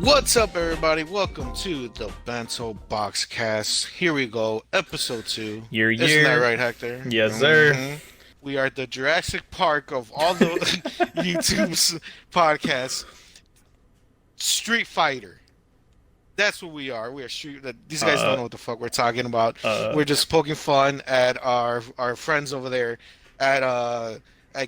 What's up, everybody? Welcome to the Bento Boxcast. Here we go, episode 2. Isn't that right, Hector? Yes, sir. We are the Jurassic Park of all the YouTube's podcasts. Street Fighter. That's what we are. We are street. These guys don't know what the fuck we're talking about. We're just poking fun at our friends over there at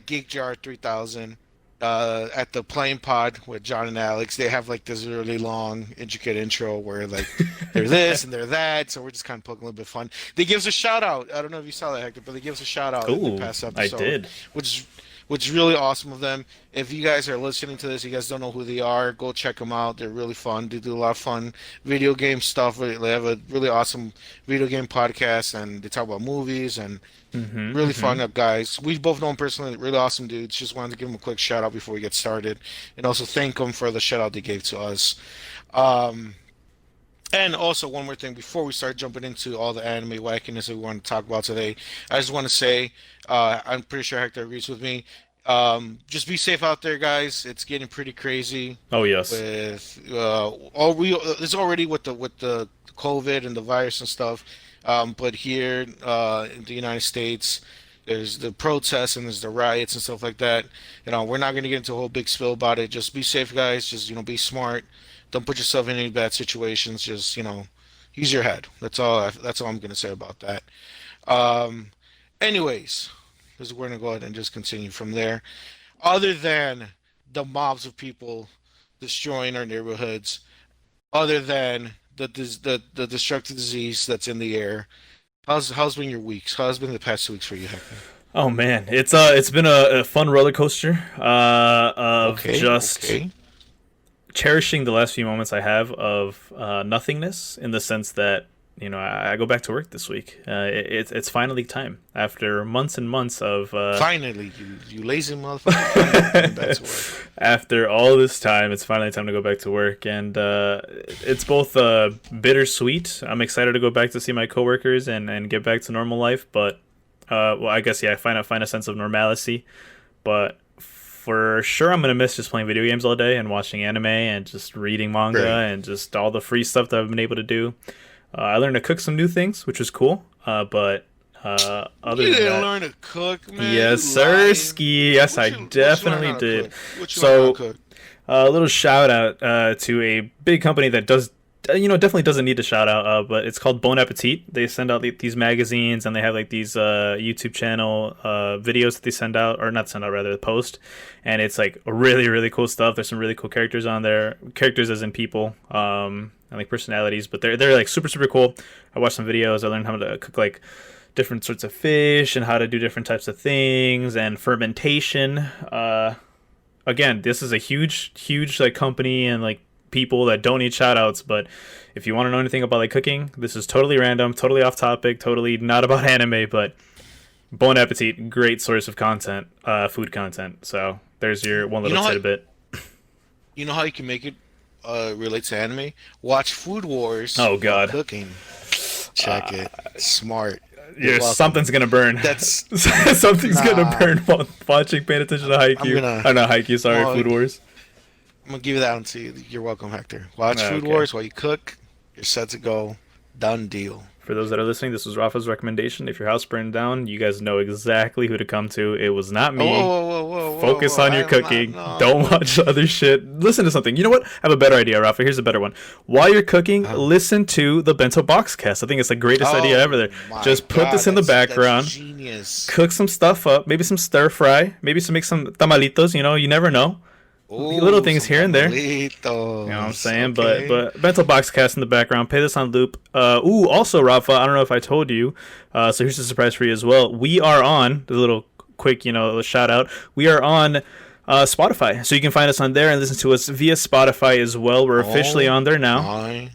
Geek Jar 3000. At the Playing Pod with John and Alex, they have like this really long, intricate intro where like they're this and they're that. So we're just kind of poking a little bit of fun. They give us a shout out. I don't know if you saw that, Hector, but they give us a shout out in the past episode. I did. Which is really awesome of them. If you guys are listening to this, you guys don't know who they are, go check them out. They're really fun. They do a lot of fun video game stuff. They have a really awesome video game podcast, and they talk about movies and really fun up guys. We both know them personally. Really awesome dudes. Just wanted to give them a quick shout out before we get started, and also thank them for the shout out they gave to us. And also one more thing before we start jumping into all the anime wackiness that we want to talk about today, I just want to say I'm pretty sure Hector agrees with me. Just be safe out there, guys. It's getting pretty crazy. Oh yes. With it's already with the COVID and the virus and stuff. But here in the United States, there's the protests and there's the riots and stuff like that. We're not going to get into a whole big spill about it. Just be safe, guys. Just be smart. Don't put yourself in any bad situations. Just use your head. That's all. That's all I'm going to say about that. Anyways, we're going to go ahead and just continue from there. Other than the mobs of people destroying our neighborhoods, other than the destructive disease that's in the air, how's been your weeks? How's been the past 2 weeks for you, Hector? Oh man, it's been a fun roller coaster of Okay. cherishing the last few moments I have of nothingness, in the sense that I go back to work this week. It's finally time after months and months of Finally, you lazy motherfucker, finally back to work. after all this time, it's finally time to go back to work, and it's both bittersweet. I'm excited to go back to see my coworkers and get back to normal life, but well, I guess I find a sense of normalcy, but for sure I'm gonna miss just playing video games all day and watching anime and just reading manga Right. and just all the free stuff that I've been able to do. I learned to cook some new things, which was cool. But other You than didn't that, learn to cook, man. yes, You sir, lying. ski. Yes, I What you learn definitely how to did. cook? What you learn how to So cook? a little shout out to a big company that does, definitely doesn't need a shout out, but it's called Bon Appetit. They send out these magazines, and they have like these YouTube channel videos that they send out, or not send out, rather post, and it's like really really cool stuff. There's some really cool characters on there, characters as in people, and like personalities, but they're like super super cool. I watched some videos. I learned how to cook like different sorts of fish and how to do different types of things and fermentation. Again, this is a huge like company and like people that don't need shout outs, but if you want to know anything about like cooking, this is totally random, totally off topic, totally not about anime, but Bon Appetit, great source of content, food content. So there's your one You little know how tidbit. you know how you can make it relate to anime? Watch Food Wars Oh while god. cooking. Check it. Smart. You're Yeah, welcome. something's gonna burn. That's Something's gonna nah. burn while watching, paying attention to I'm Haikyuu. gonna. Oh no, Haikyuu, sorry, Well, Food Wars. I'm gonna give you that one to you. You're welcome, Hector. Watch Food Okay. Wars while you cook. You're set to go. Done deal. For those that are listening, this was Rafa's recommendation. If your house burned down, you guys know exactly who to come to. It was not Oh, me. whoa. Focus on your I'm not, cooking. no. Don't watch other shit. Listen to something. You know what? I have a better idea, Rafa. Here's a better one. While you're cooking, listen to the Bento Boxcast. I think it's the greatest idea ever there. My Just put God, this in the that's background. genius. Cook some stuff up. Maybe some stir fry. Maybe make some tamalitos. You never know. Ooh, Little things some here and there. tamalitos. You know what I'm saying? Okay. But Bento Boxcast in the background. Pay this on loop. Also, Rafa, I don't know if I told you. So here's a surprise for you as well. We are on the little quick, shout out. We are on Spotify, so you can find us on there and listen to us via Spotify as well. We're officially on there now. My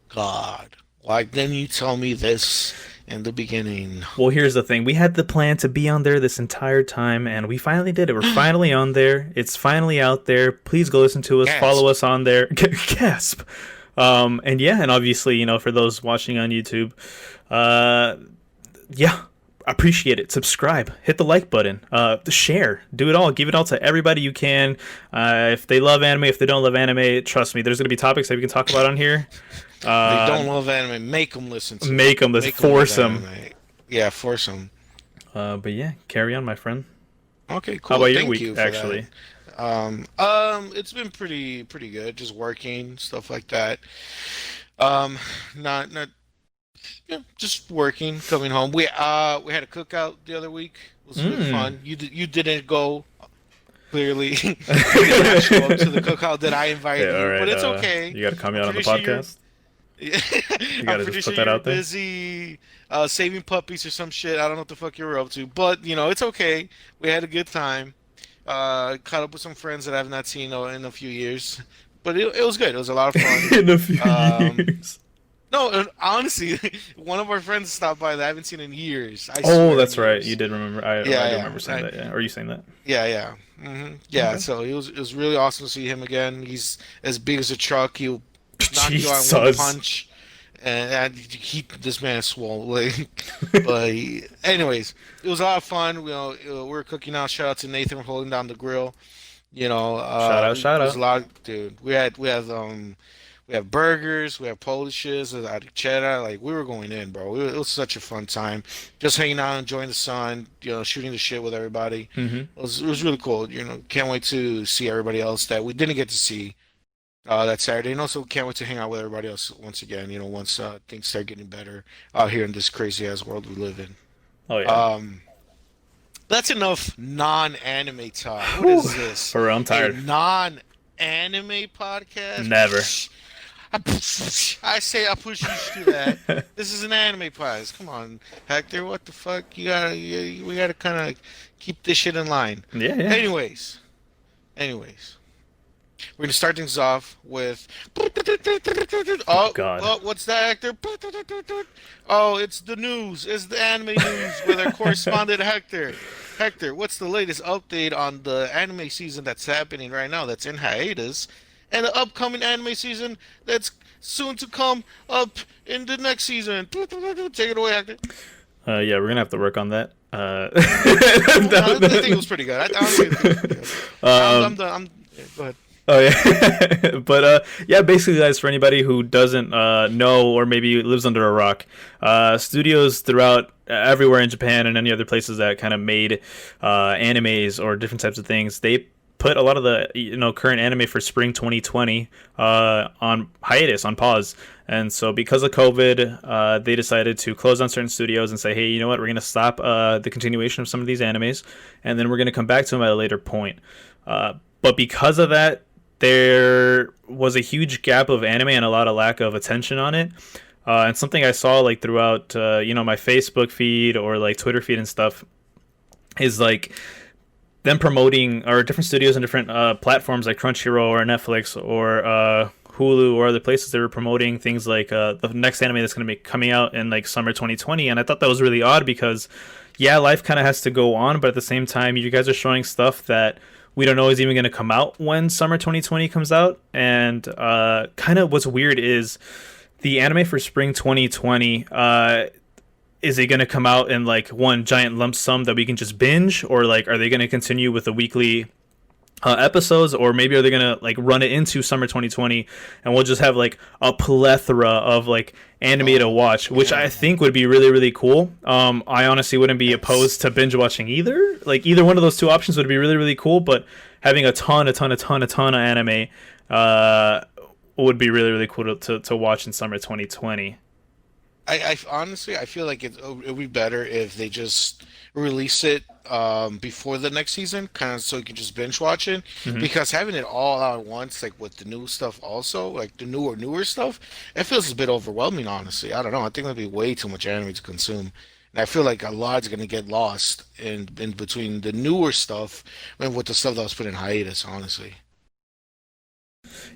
God. Why didn't you tell me this in the beginning? Well, here's the thing. We had the plan to be on there this entire time, and we finally did it. We're finally on there. It's finally out there. Please go listen to us. Gasp. Follow us on there. Gasp. And obviously, for those watching on YouTube, yeah, appreciate it. Subscribe, hit the like button, share, do it all, give it all to everybody you can. If they love anime, if they don't love anime, trust me, there's gonna be topics that we can talk about on here. They don't love anime. Make them listen to Make them listen. Force them. Yeah, force them. But yeah, carry on, my friend. Okay, cool. How about your Thank week, you for actually? It's been pretty good. Just working, stuff like that. Not yeah, just working, coming home. We had a cookout the other week. It was really fun. You didn't go. Clearly, you did not show up to the cookout that I invited Yeah, all you, right, but it's okay. You got to come out on the Pretty sure podcast. you gotta I'm pretty just sure put that you're out there. busy saving puppies or some shit. I don't know what the fuck you were up to, but it's okay. We had a good time. Caught up with some friends that I've not seen in a few years, but it was good. It was a lot of fun. In a few Um, years. no, honestly, one of our friends stopped by that I haven't seen in years. I Oh, swear, that's in right. years. You did remember. I do Yeah, remember saying that. Yeah, or you saying that? yeah. Yeah. Okay. So it was really awesome to see him again. He's as big as a truck. He'll knock you out in one Jesus. punch, and this man is swole. Like, but anyways, it was a lot of fun. We were cooking out. Shout out to Nathan for holding down the grill. Shout It was out. a lot, dude. We have burgers, we have Polishes, out of cheddar. Like we were going in, bro. It was such a fun time, just hanging out, enjoying the sun, shooting the shit with everybody. Mm-hmm. It was really cool. Can't wait to see everybody else that we didn't get to see that Saturday, and also can't wait to hang out with everybody else once again. Once things start getting better out here in this crazy ass world we live in. Oh yeah. That's enough non-anime talk. What is this? For real, I'm A tired. non-anime podcast? Never. I say I push you to that. This is an anime podcast. Come on, Hector. What the fuck? We gotta kind of keep this shit in line. Yeah, yeah. Anyways, we're gonna start things off with. Oh God. Oh, what's that, Hector? Oh, it's the news. It's the anime news with our correspondent Hector. Hector, what's the latest update on the anime season that's happening right now? That's in hiatus, and the upcoming anime season that's soon to come up in the next season. Take it away, Hector. Yeah, we're gonna have to work on that. I think it was pretty good. I honestly think it was pretty good. I'm done. Yeah, go ahead. Oh yeah, but yeah, basically, guys, for anybody who doesn't know or maybe lives under a rock, studios throughout everywhere in Japan and any other places that kind of made animes or different types of things, they put a lot of the current anime for spring 2020 on hiatus, on pause. And so because of COVID, they decided to close on certain studios and say, hey, you know what, we're going to stop the continuation of some of these animes, and then we're going to come back to them at a later point. But because of that, there was a huge gap of anime and a lot of lack of attention on it. And something I saw like throughout my Facebook feed or like Twitter feed and stuff is like them promoting, or different studios and different platforms like Crunchyroll or Netflix or Hulu or other places. They were promoting things like the next anime that's going to be coming out in like summer 2020. And I thought that was really odd because yeah, life kind of has to go on, but at the same time you guys are showing stuff that we don't know is even going to come out when summer 2020 comes out. And kind of what's weird is the anime for spring 2020, is it going to come out in like one giant lump sum that we can just binge, or like are they going to continue with the weekly episodes, or maybe are they going to like run it into summer 2020 and we'll just have like a plethora of like anime to watch, which I think would be really, really cool. I honestly wouldn't be opposed to binge watching either. Like either one of those two options would be really, really cool, but having a ton of anime would be really, really cool to watch in summer 2020. I honestly, I feel like it would be better if they just release it before the next season, kind of so you can just binge watch it. Mhm. Because having it all out at once, like with the new stuff, also like the newer stuff, it feels a bit overwhelming. Honestly, I don't know. I think that'd be way too much anime to consume, and I feel like a lot's gonna get lost in between the newer stuff and with the stuff that was put in hiatus. Honestly.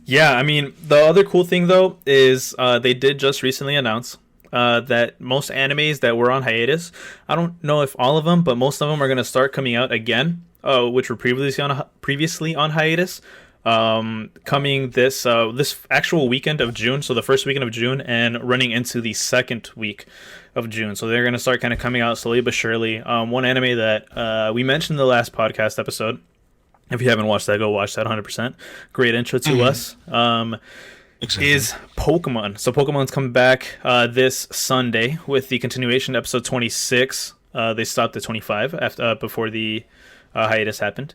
Yeah, I mean, the other cool thing though is they did just recently announce that most animes that were on hiatus, I don't know if all of them, but most of them are going to start coming out again, which were previously on hiatus. coming this actual weekend of June, so the first weekend of June, and running into the second week of June. So they're gonna start kind of coming out slowly but surely. One anime that we mentioned in the last podcast episode. If you haven't watched that, go watch that. 100%. Great intro to us. Exactly. Is Pokemon. So Pokemon's coming back this Sunday with the continuation, episode 26. They stopped at 25 after before the hiatus happened.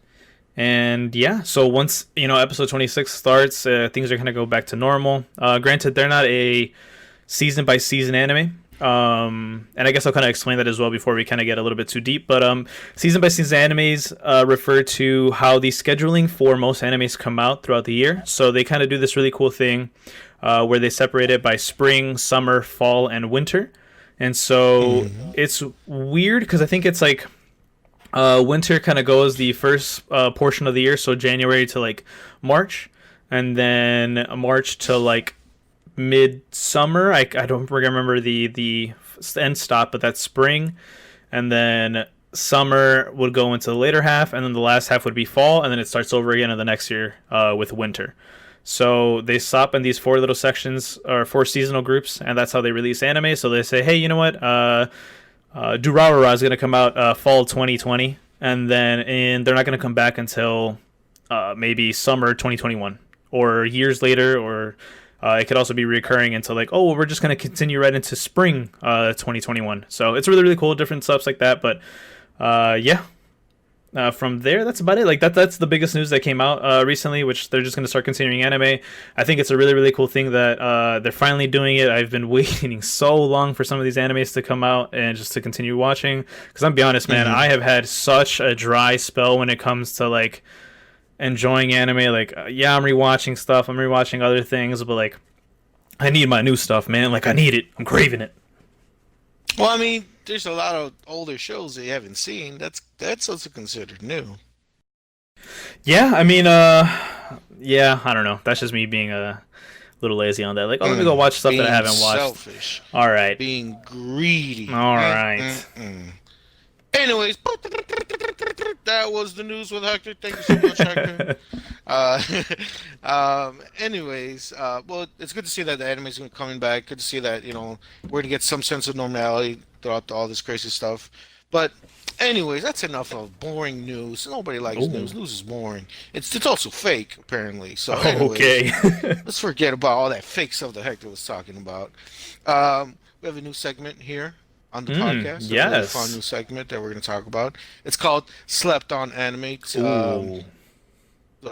And yeah, so once episode 26 starts, things are gonna go back to normal. Granted, they're not a season by season anime. And I guess I'll kind of explain that as well before we kind of get a little bit too deep. But season by season animes refer to how the scheduling for most animes come out throughout the year. So they kind of do this really cool thing where they separate it by spring, summer, fall, and winter. And so it's weird because I think it's like winter kind of goes the first portion of the year, so January to like March, and then March to like midsummer. I don't remember the end stop, but that's spring, and then summer would go into the later half, and then the last half would be fall, and then it starts over again in the next year with winter. So they stop in these four little sections or four seasonal groups, and that's how they release anime. So they say, hey, you know what? Durarara is going to come out fall 2020, and they're not going to come back until maybe summer 2021 or years later, or it could also be recurring until like, oh, well, we're just going to continue right into spring 2021. So it's really, really cool, different stuff like that. But yeah, from there, that's about it. Like that's the biggest news that came out recently, which they're just going to start continuing anime. I think it's a really, really cool thing that they're finally doing it. I've been waiting so long for some of these animes to come out and just to continue watching. Because I'm be honest, man, I have had such a dry spell when it comes to like enjoying anime. Like yeah, I'm rewatching stuff, I'm rewatching other things, but like I need my new stuff, man. Like I need it, I'm craving it. Well, I mean, there's a lot of older shows that you haven't seen. That's also considered new. Yeah, I mean yeah, I don't know, that's just me being a little lazy on that. Like, oh, let me go watch stuff that I haven't watched. Selfish. All right, being greedy. All right. Anyways, that was the news with Hector. Thank you so much, Hector. Anyways, well, it's good to see that the anime is coming back. Good to see that, we're going to get some sense of normality throughout all this crazy stuff. But anyways, that's enough of boring news. Nobody likes news. News is boring. It's also fake, apparently. So anyways, okay. Let's forget about all that fake stuff that Hector was talking about. We have a new segment here on the podcast. Yes. A really fun new segment that we're going to talk about. It's called Slept On Anime.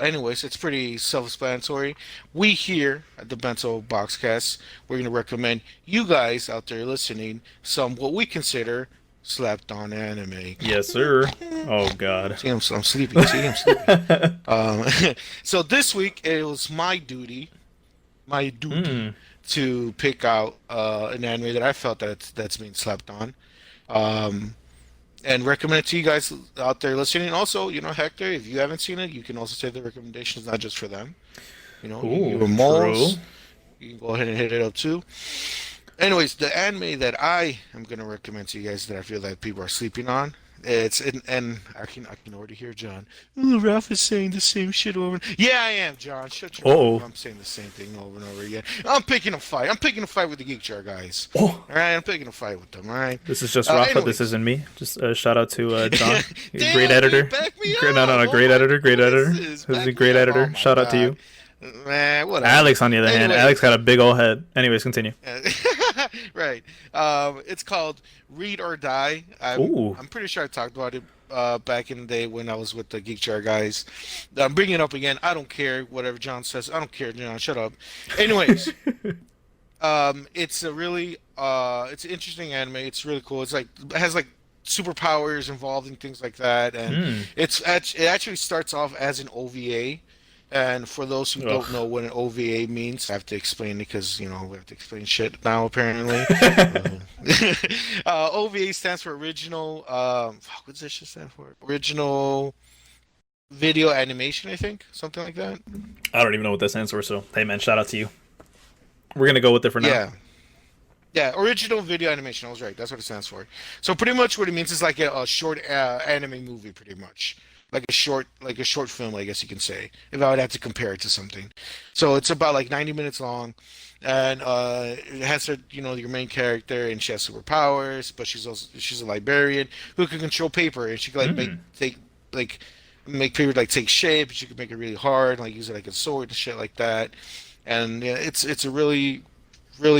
Anyways, it's pretty self-explanatory. We here at the Bento Boxcast, we're going to recommend you guys out there listening some what we consider slept on anime. Yes, sir. Oh, God. See, I'm sleeping. See, I'm sleeping. So this week, it was my duty to pick out an anime that I felt that's being slept on, and recommend it to you guys out there listening. Also, Hector, if you haven't seen it, you can also say the recommendations, not just for them. You're moles. You can go ahead and hit it up too. Anyways, the anime that I am going to recommend to you guys that I feel that people are sleeping on, and I can already hear John. Oh, Ralph is saying the same shit over. Yeah, I am, John. Shut your mouth. I'm saying the same thing over and over again. I'm picking a fight. I'm picking a fight with the Geek Jar guys. All right, I'm picking a fight with them. All right. This is just Rafa. Anyways. This isn't me. Just a shout out to John. Damn, great editor. No, great editor. Great editor. This is a great editor. Shout out to you. Man, whatever. Alex, on the other hand, Alex got a big old head. Anyways, continue. Right. It's called Read or Die. I'm pretty sure I talked about it back in the day when I was with the Geek Jar guys. I'm bringing it up again. I don't care whatever John says. I don't care, John. Shut up. Anyways, it's a really it's an interesting anime. It's really cool. It has like superpowers involved and things like that, and it actually starts off as an OVA. And for those who don't know what an OVA means, I have to explain it because, we have to explain shit now, apparently. OVA stands for original, what does this shit stand for? Original video animation, I think. Something like that. I don't even know what that stands for, so hey, man, shout out to you. We're going to go with it for now. Yeah, original video animation. I was right. That's what it stands for. So pretty much what it means is like a short anime movie, pretty much. like a short film, I guess you can say, if I would have to compare it to something. So it's about like 90 minutes long, and it has her, your main character, and she has superpowers, but she's a librarian who can control paper, and she can like Mm. like make paper like take shape. She can make it really hard, like use it like a sword and shit like that. And yeah, it's a really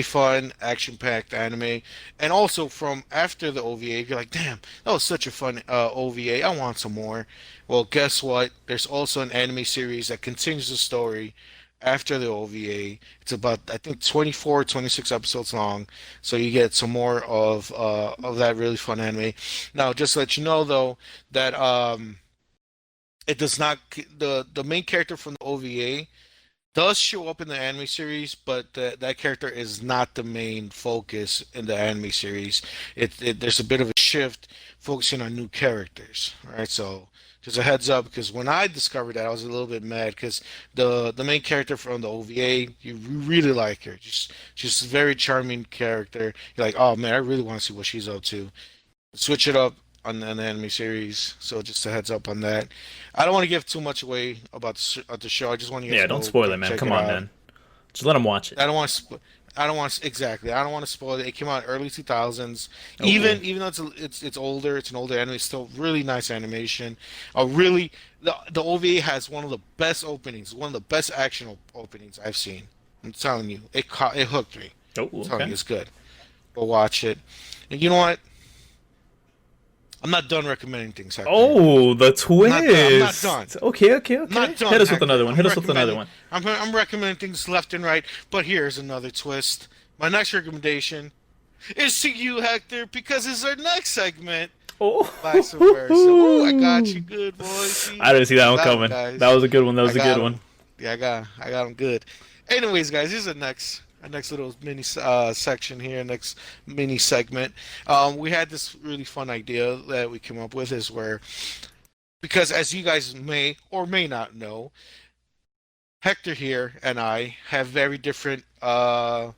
fun, action-packed anime. And also from after the OVA, if you're like, damn, that was such a fun OVA. I want some more. Well, guess what? There's also an anime series that continues the story after the OVA. It's about I think 24, 26 episodes long. So you get some more of that really fun anime. Now, just to let you know though that it does not the main character from the OVA does show up in the anime series, but that character is not the main focus in the anime series. There's a bit of a shift focusing on new characters. All right, so just a heads up, because when I discovered that, I was a little bit mad because the main character from the OVA, you really like her. She's a very charming character. You're like, oh man, I really want to see what she's up to. Switch it up on the anime series. So just a heads up on that. I don't want to give too much away about the show. I just want you guys Yeah, to don't go spoil it, man. check Come it on, out. man. Just let them watch it. I don't want to. I don't want exactly. I don't want to spoil it. It came out early 2000s. Oh, Even though it's older, it's an older anime. It's still really nice animation. A really the OVA has one of the best openings, one of the best action openings I've seen. I'm telling you, it hooked me. oh, I'm telling you, okay. it's good. Go watch it. And you know what? I'm not done recommending things, Hector. Oh, the I'm not done. twist. Okay, okay, I'm okay. not Hit done, us with Hector. another one. Hit us with another one. I'm recommending things left and right, but here's another twist. My next recommendation is to you, Hector, because it's our next segment. Vice versa. Oh, I got you Oh. good, boy. See? I didn't see that You one got him, coming. That guys. was a good one. That I was a good got one. him. Yeah, I got him good. Anyways, guys, here's the next our next little mini section here, next mini segment. We had this really fun idea that we came up with is where because as you guys may or may not know, Hector here and I have very different I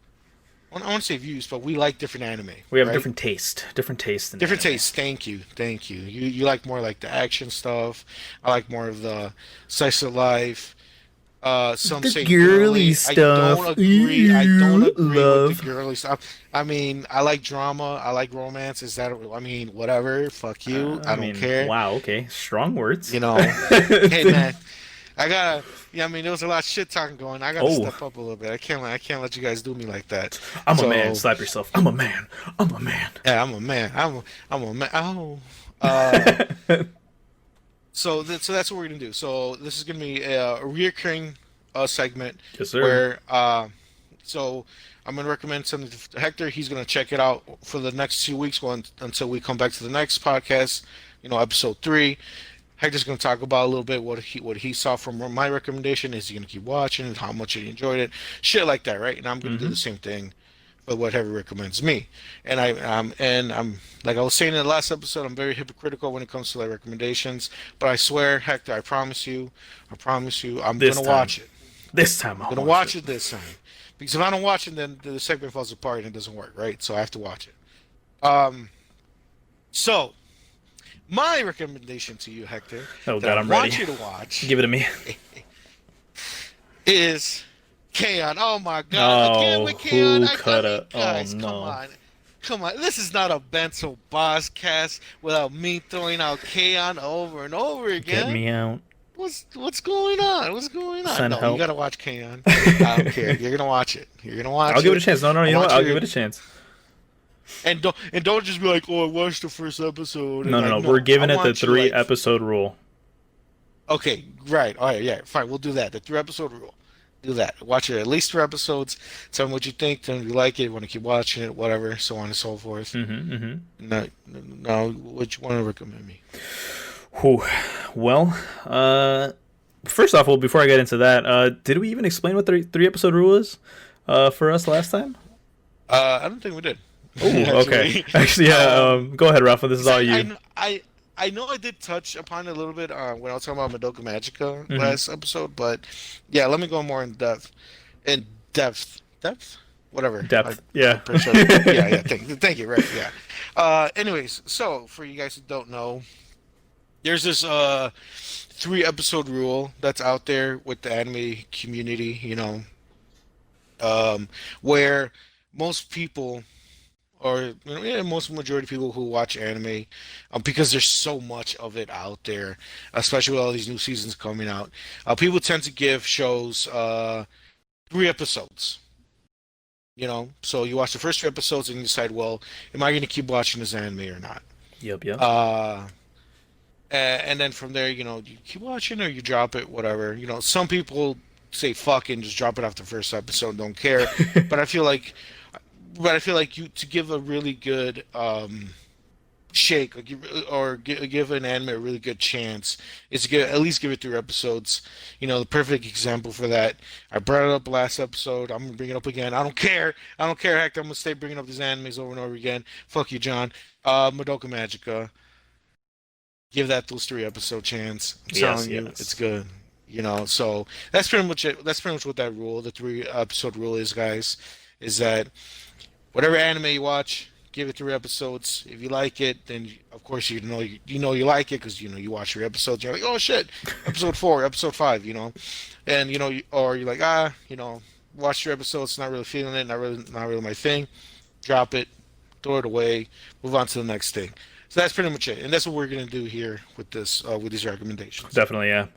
don't want to say views, but we like different anime, We have right? different taste in Different anime. tastes. Thank you, thank you. You like more like the action stuff. I like more of the slice of life. Some The say girly girly. I don't stuff. agree. I don't Ooh, agree with the love. girly stuff. I mean, I like drama. I like romance. Is that? I mean, whatever. Fuck you. I I don't mean, care. wow. Okay, strong words. You know. Hey man, I gotta. Yeah, I mean, there was a lot of shit talking going. I gotta Oh, step up a little bit. I can't let you guys do me like that. I'm a man. So Slap yourself. I'm a man. I'm a man. yeah, I'm a man. I'm a man. Oh. So that's what we're gonna do. So this is gonna be a reoccurring segment Yes, sir. where so I'm gonna recommend something to Hector. He's gonna check it out for the next 2 weeks until we come back to the next podcast. Episode 3. Hector's gonna talk about a little bit what he saw from my recommendation. Is he gonna keep watching it? How much he enjoyed it? Shit like that, right? And I'm gonna do the Hmm. same thing for whatever recommends me. And I'm like I was saying in the last episode, I'm very hypocritical when it comes to like recommendations. But I swear, Hector, I promise you, I'm This gonna time. watch it. This time I'm I'll gonna watch it. watch it this time. Because if I don't watch it, then the segment falls apart and it doesn't work, right? So I have to watch it. Um, so my recommendation to you, Hector, Oh that I God, I'm ready. want you to watch Give it to me. is K-On! Oh my God, again Oh, with K-On! who I coulda? mean, Oh guys, no. come on. This is not a Bento Boxcast without me throwing out K-On! Over and over Get again. me out. What's going on? What's going on? Send No, you help. gotta watch K-On! I don't care. You're gonna watch it. You're gonna I'll watch give it a it. chance. No, no, I you know what? want I'll you give to it a chance. and don't just be like, oh, I watched the first episode and No, no, like no. We're no. I giving it the want you to three like episode rule. okay, right. All right, yeah, fine. We'll do that. The 3 episode rule. Do that. Watch it at least 3 episodes. Tell me what you think. Tell me if you like it. Want to keep watching it, whatever, so on and so forth. Mm-hmm. Mm-hmm. No, what you want to recommend me? Whew. Well, first off, well, before I get into that, did we even explain what the three episode rule is, for us last time? I don't think we did. Oh, okay. Actually, Actually, yeah. Go ahead, Rafa. This is 'cause all you. I know I did touch upon it a little bit when I was talking about Madoka Magica Mm-hmm. last episode, but yeah, let me go more in depth. In depth, whatever. Depth. I'm Yeah. pretty sure. Yeah. Thank you. Right. Yeah. Anyways, so for you guys who don't know, There's this 3 episode rule that's out there with the anime community, where most people, or yeah, most majority of people who watch anime, because there's so much of it out there, especially with all these new seasons coming out, people tend to give shows 3 episodes. So you watch the first 3 episodes and you decide, well, am I going to keep watching this anime or not? Yep. Uh, and then from there, you keep watching or you drop it, whatever. Some people say fuck and just drop it after the first episode, don't care. But I feel like, you to give a really good shake, or give an anime a really good chance is to at least give it 3 episodes. The perfect example for that, I brought it up last episode. I'm gonna bring it up again. I don't care. Heck, I'm gonna stay bringing up these animes over and over again. Fuck you, John. Madoka Magica. Give that those 3 episode chance. I'm telling you, it's good. So that's pretty much it. That's pretty much what that rule, the 3 episode rule is, guys. Is that whatever anime you watch, give it 3 episodes. If you like it, then of course you like it because you watch 3 episodes. You're like, oh shit, episode 4, episode 5, and or you're like, watch 3 episodes, not really feeling it, not really my thing. Drop it, throw it away, move on to the next thing. So that's pretty much it, and that's what we're gonna do here with this with these recommendations. Definitely, yeah.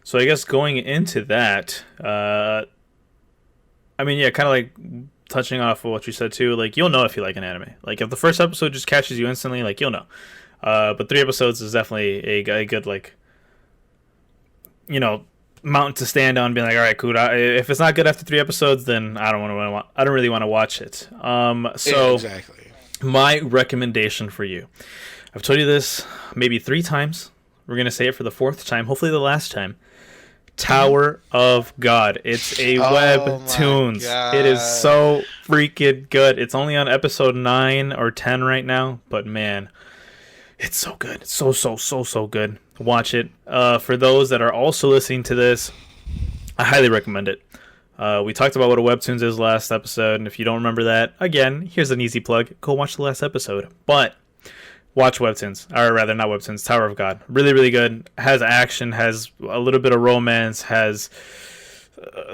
So I guess going into that, I mean, yeah, kind of like touching off of what you said too. Like, you'll know if you like an anime. Like, if the first episode just catches you instantly, like, you'll know. But 3 episodes is definitely a good, like, mountain to stand on. Being like, all right, cool. If it's not good after 3 episodes, then I don't really want to watch it. So exactly. My recommendation for you, I've told you this maybe 3 times. We're gonna say it for the 4th time, hopefully the last time. Tower of God. It's a webtoons. It is so freaking good. It's only on episode 9 or 10 right now, but man, it's so good. It's so good. Watch it. For those that are also listening to this, I highly recommend it. We talked about what a webtoons is last episode, and if you don't remember that, again, here's an easy plug. Go watch the last episode. But watch webtoons, or rather not webtoons, Tower of God. Really, really good. Has action, has a little bit of romance, has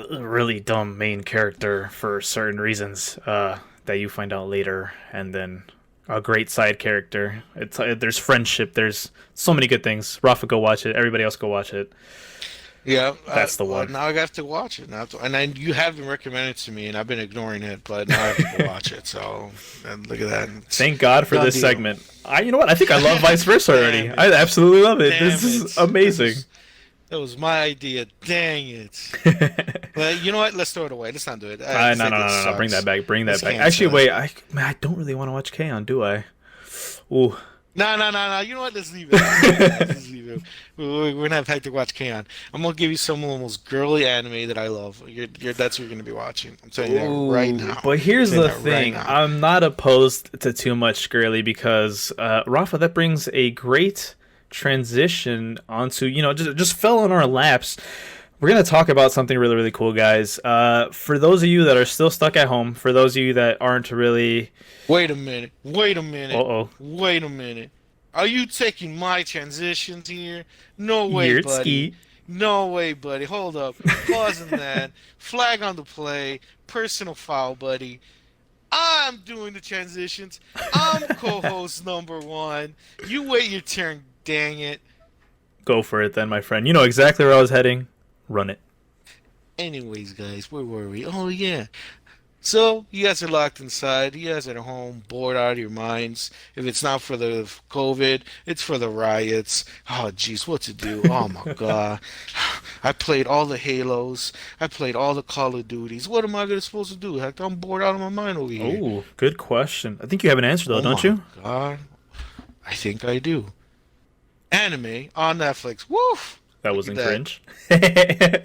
a really dumb main character for certain reasons that you find out later, and then a great side character. There's friendship. There's so many good things. Rafa, go watch it. Everybody else, go watch it. Yeah, that's the one. Now I have to watch it. You have been recommended to me, and I've been ignoring it, but now I have to go watch it. So, and look at that. Thank God for this segment. You know what? I think I love vice versa already. I absolutely love it. This is amazing. That was my idea. Dang it. Well, you know what? Let's throw it away. Let's not do it. No. Bring that back. Actually, wait. I don't really want to watch K-On!, do I? Ooh. No. You know what? Let's leave it. We're gonna have Hector watch K-On! I'm gonna give you some of the most girly anime that I love. That's what you're gonna be watching. I'm telling you that right now. But here's the thing: I'm not opposed to too much girly because Rafa, that brings a great transition onto just fell in our laps. We're going to talk about something really, really cool, guys. For those of you that are still stuck at home, for those of you that aren't really... Wait a minute. Uh-oh. Wait a minute. Are you taking my transitions here? No way, buddy. No way, buddy. Hold up. Pausing that. Flag on the play. Personal foul, buddy. I'm doing the transitions. I'm co-host number 1. You wait your turn, dang it. Go for it then, my friend. You know exactly where I was heading. Run it. Anyways, guys, where were we? Oh, yeah. So, you guys are locked inside. You guys are at home, bored out of your minds. If it's not for the COVID, it's for the riots. Oh, jeez, what to do? Oh, my God. I played all the Halos. I played all the Call of Duties. What am I supposed to do? Heck, I'm bored out of my mind over here. Oh, good question. I think you have an answer, though, don't you? Oh, my God. I think I do. Anime on Netflix. Woof! That wasn't cringe. Hey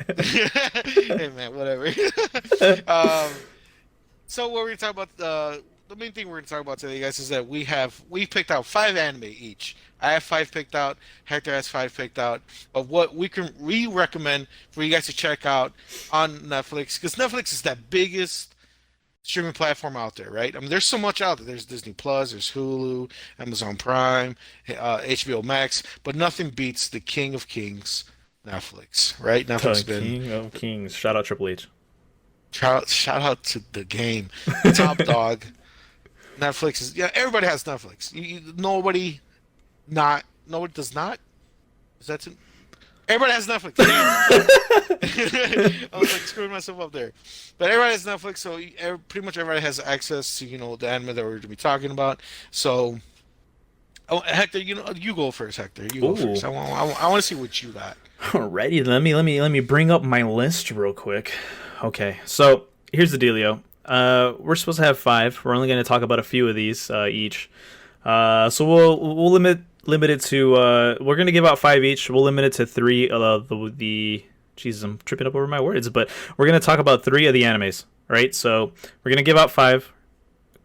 man, whatever. So what we're gonna talk about, the main thing we're gonna talk about today, guys, is that we picked out 5 anime each. I have 5 picked out. Hector has 5 picked out of what we recommend for you guys to check out on Netflix, because Netflix is that biggest streaming platform out there, right? I mean, there's so much out there. There's Disney Plus, there's Hulu, Amazon Prime, HBO Max, but nothing beats the King of Kings, Netflix, right? Netflix The has been King of Kings. Shout out Triple H. shout out to the game, the top dog. Netflix is yeah. Everybody has Netflix. Nobody does not. Is that too? Everybody has Netflix. I was like screwing myself up there, but everybody has Netflix, so pretty much everybody has access to the anime that we're going to be talking about. So, oh, Hector, you go first. Hector, you go Ooh. first. I want to see what you got. Alrighty, let me bring up my list real quick. Okay, so here's the dealio. We're supposed to have five. We're only going to talk about a few of these each. So we'll limit it to we're gonna give out five each. We'll limit it to three. The Jesus, I'm tripping up over my words, but we're gonna talk about three of the animes. Right, so we're gonna give out five.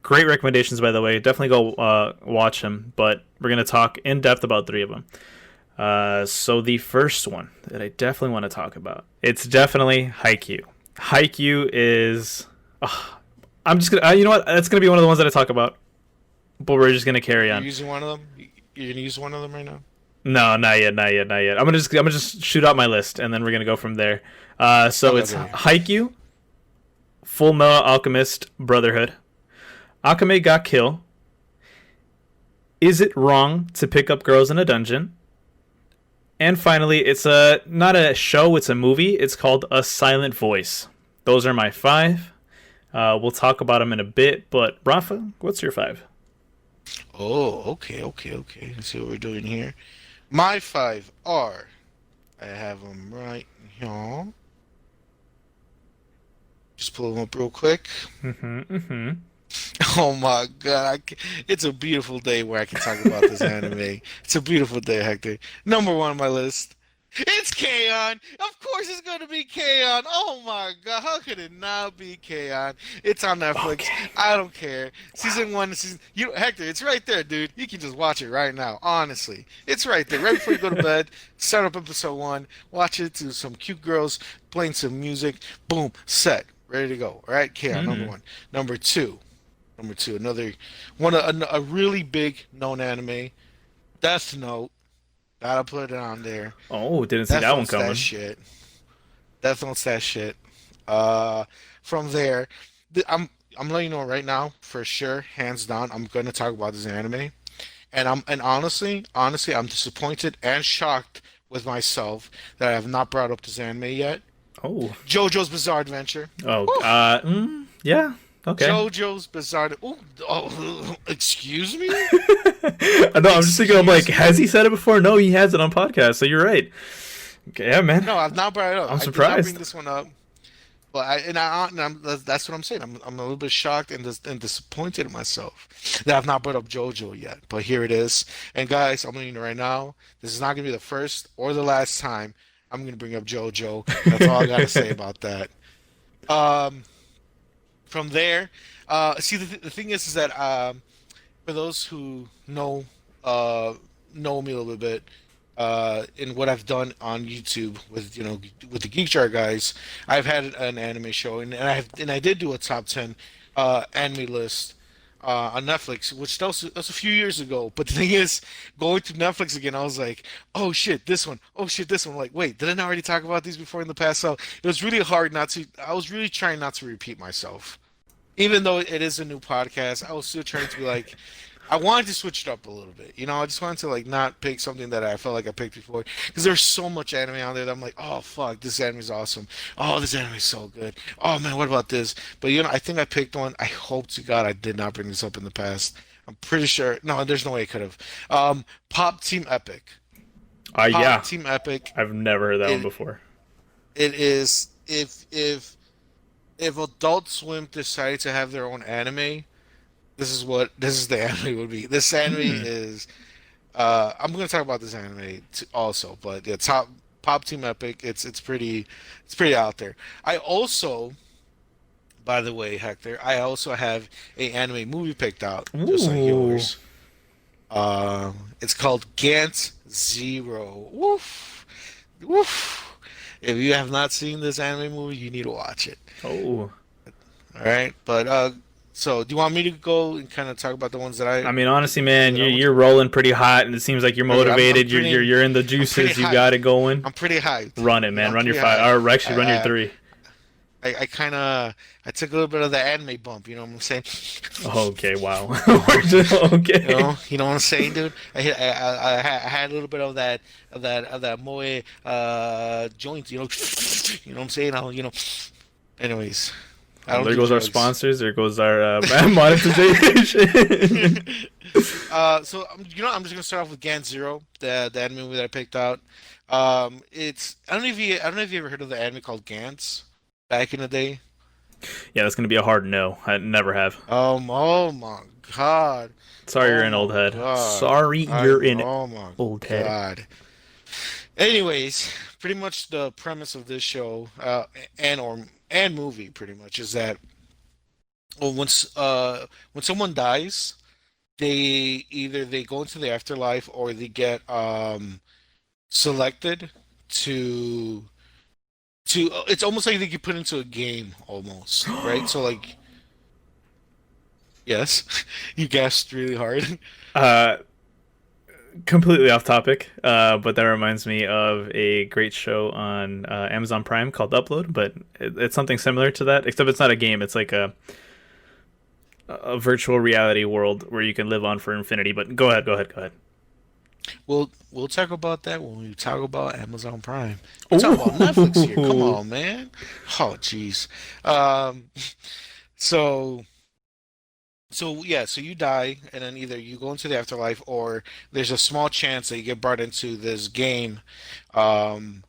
Great recommendations, by the way. Definitely go watch them. But we're gonna talk in depth about three of them. So the first one that I definitely want to talk about, it's definitely Haikyuu. Haikyuu is. I'm just gonna. You know what? That's gonna be one of the ones that I talk about. But we're just gonna carry You're on. using one of them. You're gonna use one of them right now. No, not yet, not yet, not yet. I'm gonna just shoot out my list, and then we're gonna go from there. So it's Okay. Haikyuu, Full Metal Alchemist Brotherhood, Akame ga Kill, Is It Wrong to Pick Up Girls in a Dungeon, and finally, it's not a show, it's a movie. It's called A Silent Voice. Those are my five. We'll talk about them in a bit, but Rafa, what's your five? Oh, okay. Let's see what we're doing here. My five are. I have them right here. Just pull them up real quick. Mm-hmm, mm-hmm. Oh my God. It's a beautiful day where I can talk about this anime. It's a beautiful day, Hector. Number one on my list. It's K-On! Of course it's going to be K-On! Oh my God, how could it not be K-On? It's on Netflix. Okay. I don't care. Season one, Hector, it's right there, dude. You can just watch it right now, honestly. It's right there. Right before you go to bed, start up episode one, watch it to some cute girls playing some music. Boom, set. Ready to go. All right, K-On, number Mm. one. Number two, another one, a really big known anime, Death Note. Gotta put it on there. Oh, didn't see Death that one Note's that coming. shit. Death Note's that shit. From there, I'm letting you know right now for sure, hands down. I'm gonna talk about this anime, and honestly, I'm disappointed and shocked with myself that I have not brought up this anime yet. Oh. JoJo's Bizarre Adventure. Oh. Woo! Yeah. Okay. JoJo's Bizarre. Ooh, oh, excuse me. I know. I'm just thinking. I'm like, Excuse has me. he said it before? No, he hasn't on podcast. So you're right. Okay, yeah, man. No, I've not brought it up. I'm I did not bring surprised. this one up. But that's what I'm saying. I'm a little bit shocked and disappointed in myself that I've not brought up JoJo yet. But here it is. And guys, I'm letting you know right now, this is not gonna be the first or the last time I'm gonna bring up JoJo. That's all I gotta say about that. Um, from there, see the thing is that for those who uh know me a little bit in what I've done on YouTube with with the Geek Jar guys, I've had an anime show and I did do a top 10 anime list on Netflix, which that was a few years ago. But the thing is, going to Netflix again, I was like, oh shit, this one, oh shit, this one. Like, wait, didn't I already talk about these before in the past? So it was really hard not to. I was really trying not to repeat myself, even though it is a new podcast. I was still trying to be like, I wanted to switch it up a little bit. I just wanted to like not pick something that I felt like I picked before because there's so much anime out there that I'm like, oh fuck, this anime is awesome. Oh, this anime is so good. Oh man, what about this? But I think I picked one. I hope to God I did not bring this up in the past. I'm pretty sure. No, there's no way I could have. Pop Team Epic. Pop Yeah. Team Epic. I've never heard that one It before. it is if Adult Swim decided to have their own anime, this is the anime would be. This anime Hmm. is I'm gonna talk about this anime also, but yeah, top Pop Team Epic. It's pretty out there. I also, by the way, Hector, I also have a anime movie picked out, just like Ooh. yours. It's called Gantz Zero. Woof, woof. If you have not seen this anime movie, you need to watch it. Oh. All right, but so do you want me to go and kind of talk about the ones that I mean, honestly, the man, ones that I want? you're rolling pretty hot, and it seems like you're Dude, motivated. You're in the I'm pretty juices. You hyped. got it going. I'm pretty hyped. Run it, You know, man. I'm Run your pretty five. hyped. Or actually, run your I, three. I kind of I took a little bit of the anime bump. You know what I'm saying? Okay, wow. You Okay. you know what I'm saying, dude. I had a little bit of that moe joint. You know what I'm saying. Anyways, I Well, don't there do goes our drugs. sponsors. There goes our monetization. So I'm just gonna start off with Gant Zero, the anime movie that I picked out. It's I don't know if you ever heard of the anime called Gantz back in the day. Yeah, that's gonna be a hard no. I never have. Oh my God, Sorry, you're oh an old my head. God, Sorry, you're an oh my old head. God. Anyways, pretty much the premise of this show, and movie, pretty much is that well, when someone dies, they go into the afterlife or they get selected to it's almost like they get put into a game almost, right? So like yes, you guessed really hard. uh, Completely off topic, but that reminds me of a great show on Amazon Prime called Upload. But it's something similar to that, except it's not a game. It's like a virtual reality world where you can live on for infinity. But go ahead, go ahead, go ahead. We'll talk about that when we talk about Amazon Prime. We're talking about Netflix here. Come Ooh. on, man. Oh, jeez. Um, so yeah, so you die, and then either you go into the afterlife, or there's a small chance that you get brought into this game.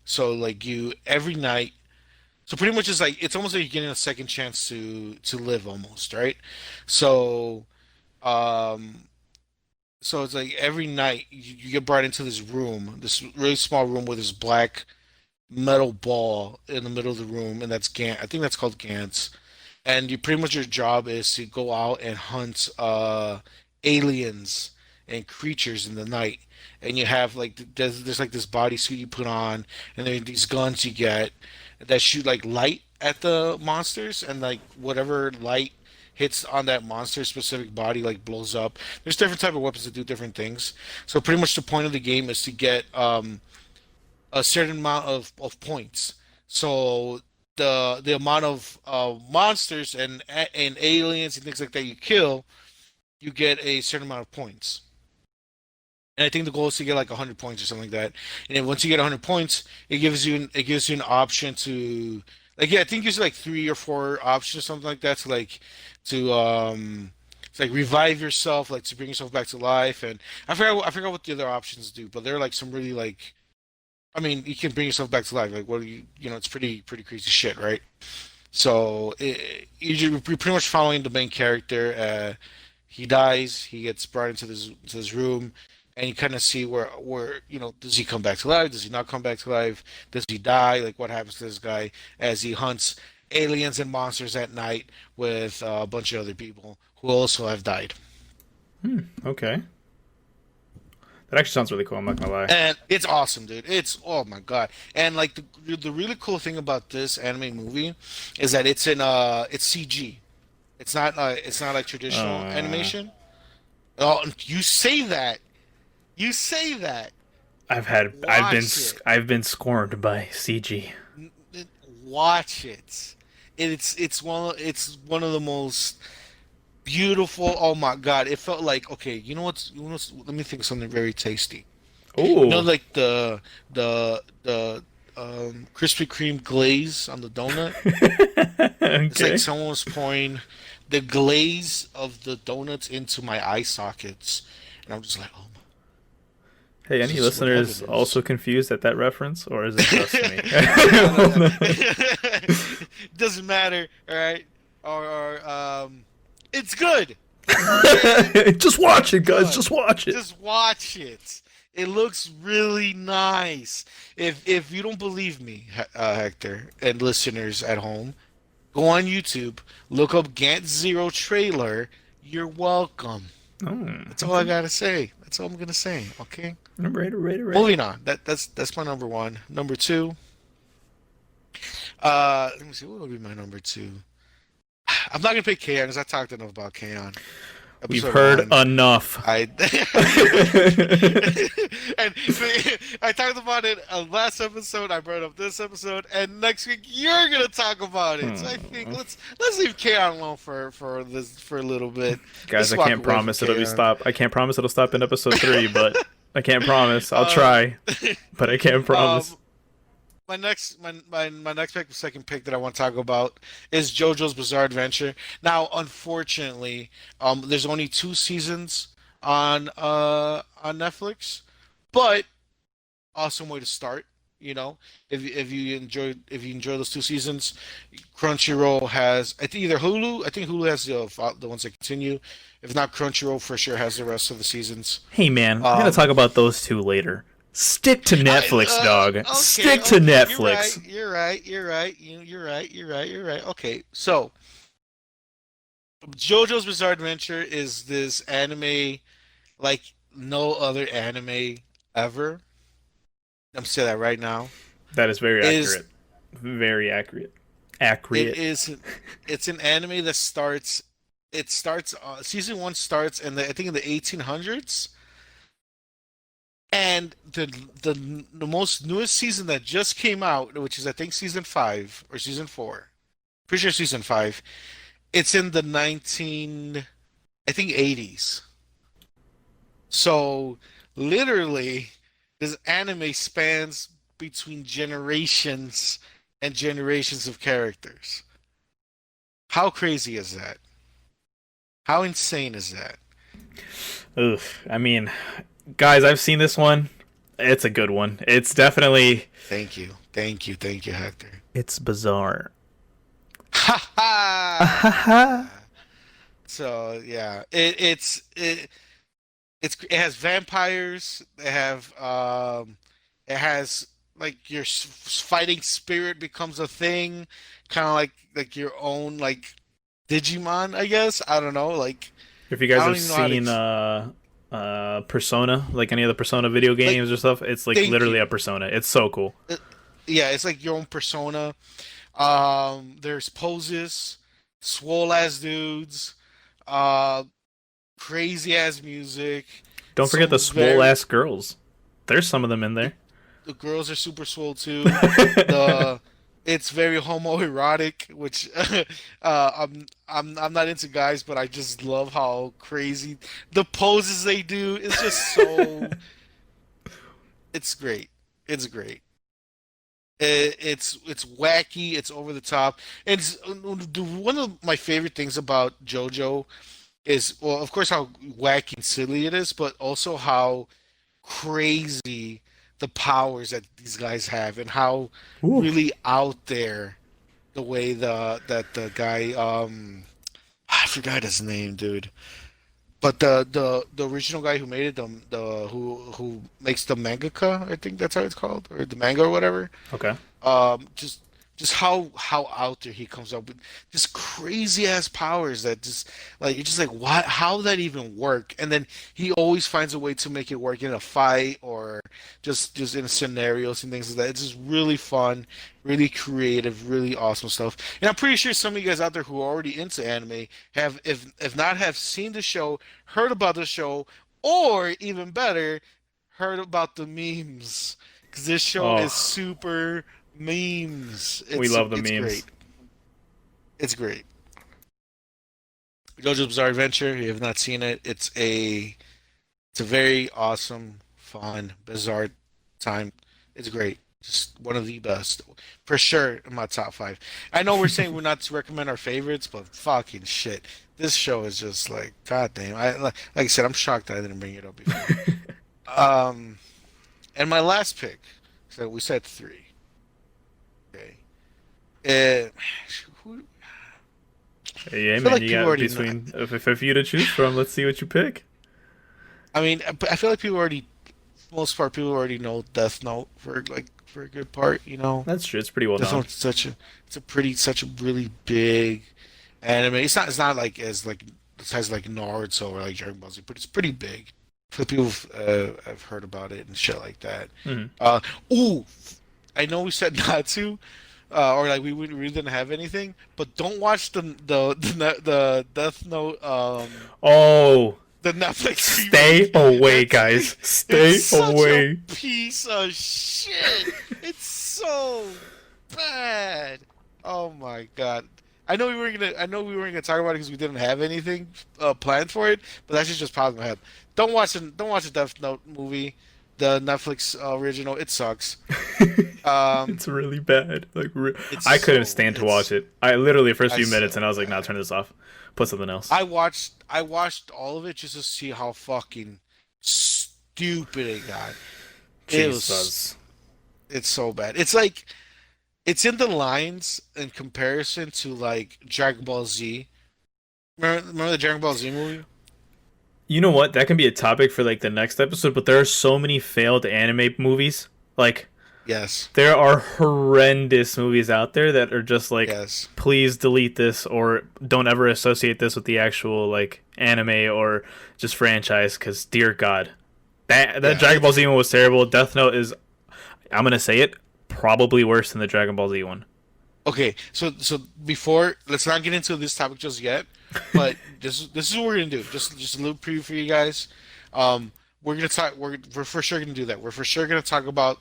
So like you every night. So pretty much it's like it's almost like you're getting a second chance to live almost, right? So um so it's like every night you get brought into this room, this really small room with this black metal ball in the middle of the room, and that's Gant. I think that's called Gantz. And you pretty much your job is to go out and hunt aliens and creatures in the night. And you have like there's like this bodysuit you put on, and there are these guns you get that shoot like light at the monsters, and like whatever light hits on that monster specific body like blows up. There's different type of weapons that do different things. So pretty much the point of the game is to get a certain amount of points. So the amount of monsters and aliens and things like that you kill, you get a certain amount of points. And I think the goal is to get like 100 points or something like that. And then once you get 100 points, it gives you an option to like yeah, I think there's like three or four options or something like that to to like revive yourself, like to bring yourself back to life. And I forgot what the other options do, but they're like some really like I mean, you can bring yourself back to life. Like, what do you know, it's pretty crazy shit, right? So you're pretty much following the main character. He dies. He gets brought into this room, and you kind of see where does he come back to life? Does he not come back to life? Does he die? Like, what happens to this guy as he hunts aliens and monsters at night with a bunch of other people who also have died? Okay, that actually sounds really cool. I'm not gonna lie. And it's awesome, dude. It's oh my God. And like the really cool thing about this anime movie is that it's CG. It's not like traditional Uh, animation. Oh, you say that. You say that. Watch it. I've been scorned by CG. N- Watch it. It's one of the most beautiful. Oh my God. It felt like okay, let me think of something very tasty. Oh, Like the Krispy Kreme glaze on the donut. It's like okay. someone was pouring the glaze of the donuts into my eye sockets, and I'm just like, oh my, Hey, this any is what heaven listeners is. also confused at that reference, or is it just me? No, no, no. Doesn't matter, all right? Or it's good. Just watch It's it, guys. good. Just watch it. Just watch it. It looks really nice. If you don't believe me, Hector, and listeners at home, go on YouTube, look up Gant Zero trailer. You're welcome. Oh, That's all I okay. gotta say. That's all I'm gonna say. Okay. Right, right, right. Moving on. That's my number one. Number two. Let me see. What would be my number two? I'm not gonna pick K-On! Because I talked enough about K-On! We've Episode heard one. enough. I and I talked about it last episode. I brought up this episode, and next week you're gonna talk about it. So I think let's leave K-On! Alone for a little bit. Guys, Let's I walk can't away from promise it'll be K-On! stop. I can't promise it'll stop in episode 3, but I can't promise. I'll Um, try, but I can't um, promise. my next pick, the second pick that I want to talk about is JoJo's Bizarre Adventure. Now, unfortunately, there's only 2 seasons on Netflix, but awesome way to start. You know, if you enjoy those 2 seasons, Crunchyroll has I think either Hulu. I think Hulu has the ones that continue. If not, Crunchyroll for sure has the rest of the seasons. Hey man, I'm gonna Um, talk about those two later. Stick to Netflix, dog. okay, Stick to okay, Netflix. you're right. Okay, so JoJo's Bizarre Adventure is this anime like no other anime ever. I'm saying that right now. That is very Is accurate. Very accurate. it Accurate. is it's an anime that starts it starts season 1 starts in I think in the 1800s, and the most newest season that just came out, which is I think season 5 or season 4, pretty sure season 5, it's in the 19 I think 80s. So literally, this anime spans between generations and generations of characters. How crazy is that? How insane is that? Oof. I mean, guys, I've seen this one. It's a good one. It's definitely. Thank you, Hector. It's bizarre. Ha Ahaha. ha! So yeah, it has vampires. It has like your fighting spirit becomes a thing, kind of like your own like Digimon, I guess. I don't know. Like If you I guys don't have even know how to seen Persona, like any of the Persona video like. games or stuff, it's like Thank literally a you. Persona. It's so cool. Yeah, it's like your own persona. There's poses, swole ass dudes, uh, crazy ass music. Don't forget the Some swole very ass girls. There's some of them in the, there. the girls are super swole too. The It's very homoerotic, which I'm not into guys, but I just love how crazy the poses they do. It's just so it's great. It's great. It's wacky. It's over the top. And one of my favorite things about JoJo is, well, of course, how wacky and silly it is, but also how crazy the powers that these guys have, and how Ooh. really out there the way the guy I forgot his name, dude. But the original guy who made it, who makes the mangaka, I think that's how it's called, or the manga or whatever. Okay. Just how out there he comes up with just crazy ass powers that just like you're just like what how would that even work? And then he always finds a way to make it work in a fight or just in scenarios and things like that. It's just really fun, really creative, really awesome stuff. And I'm pretty sure some of you guys out there who are already into anime have, if not have seen the show, heard about the show, or even better, heard about the memes. Because this show is Oh, super memes. we love the It's memes. great. It's great. JoJo's Bizarre Adventure. If you have not seen it, it's a very awesome, fun, bizarre time. It's great. Just one of the best, for sure, in my top 5. I know we're saying we're not to recommend our favorites, but fucking shit, this show is just like goddamn. Like I said, I'm shocked that I didn't bring it up before. Um, and my last pick. So we said 3. Okay. Uh, who, Yeah, I feel man, like you people got already know. between if you to choose from. Let's see what you pick. I mean, I feel like people already, most part, people already know Death Note for a good part. You know, That's true. It's pretty well Death known. Note's such a really big anime. It's not like as like the size like Naruto or like Dragon Ball Z, but it's pretty big. For the people have heard about it and shit like that. Mhm. Uh, ooh, I know we said not to, or like we really didn't have anything. But don't watch the Death Note Oh, the Netflix stay remake. away, It's guys. it's Stay such a away. piece of shit. It's so bad. Oh my God. I know we weren't gonna talk about it because we didn't have anything planned for it, but that just popped in my head. Don't watch the Death Note movie, the Netflix original. It sucks. Um, It's really bad. I couldn't stand to watch it. I literally the first it's few minutes so and I was like, "Nah, bad. turn this off. Put something else." I watched all of it just to see how fucking stupid it got. It was Jesus. it's so bad. It's like it's in the lines in comparison to like Dragon Ball Z. Remember the Dragon Ball Z movie? You know what? That can be a topic for like the next episode, but there are so many failed anime movies. Like Yes. there are horrendous movies out there that are just like, Yes. please delete this or don't ever associate this with the actual like anime or just franchise because dear God, that Yeah. Dragon Ball Z one was terrible. Death Note is, I'm gonna say it, probably worse than the Dragon Ball Z one. Okay. So before let's not get into this topic just yet, but this is what we're gonna do. Just a little preview for you guys. We're gonna talk. We're for sure gonna do that. We're for sure gonna talk about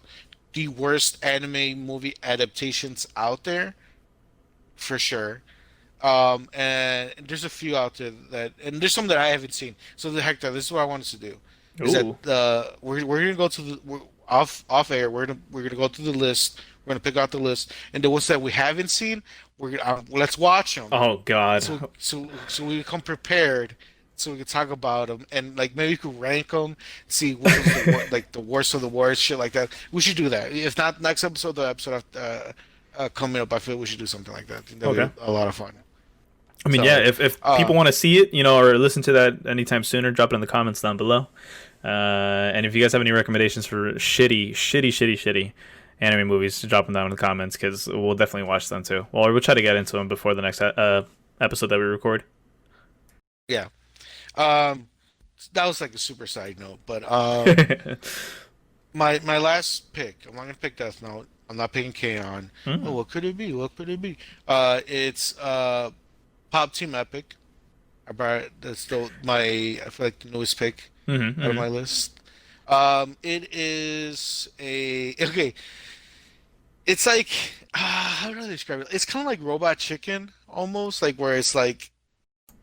the worst anime movie adaptations out there for sure. And there's a few out there and there's some that I haven't seen. So the Hector, this is what I want us to do. Is that Ooh. we're gonna go to off air. We're gonna go through the list. We're gonna pick out the list, and the ones that we haven't seen, we're gonna let's watch them. Oh God. So we come prepared, so we can talk about them, and like maybe we could rank them, see which one's like the worst of the worst, shit like that. We should do that. If not next episode, the episode after, coming up, I feel we should do something like that. I think that'd Okay. be a lot of fun. I mean, yeah. So, If uh, people want to see it, or listen to that anytime sooner, drop it in the comments down below. And if you guys have any recommendations for shitty anime movies, drop them down in the comments because we'll definitely watch them too. Well, we'll try to get into them before the next episode that we record. yeah. That was like a super side note, but my last pick. I'm not gonna pick Death Note. I'm not picking K-On! Oh, Mm. what could it be? What could it be? It's Pop Team Epic. That's still my I feel like the newest pick Mm-hmm, out of mm-hmm. my list. It is a okay. It's like how do I describe it? It's kind of like Robot Chicken almost, like where it's like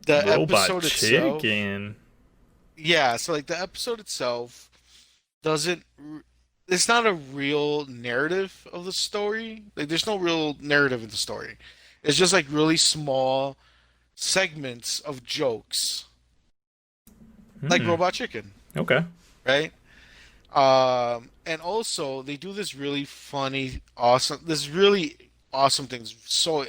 the Robot episode itself. chicken. Yeah, so like the episode itself doesn't. It's not a real narrative of the story. Like there's no real narrative in the story. It's just like really small segments of jokes, like Hmm. Robot Chicken, Okay. right? And also they do this really funny, this really awesome things. So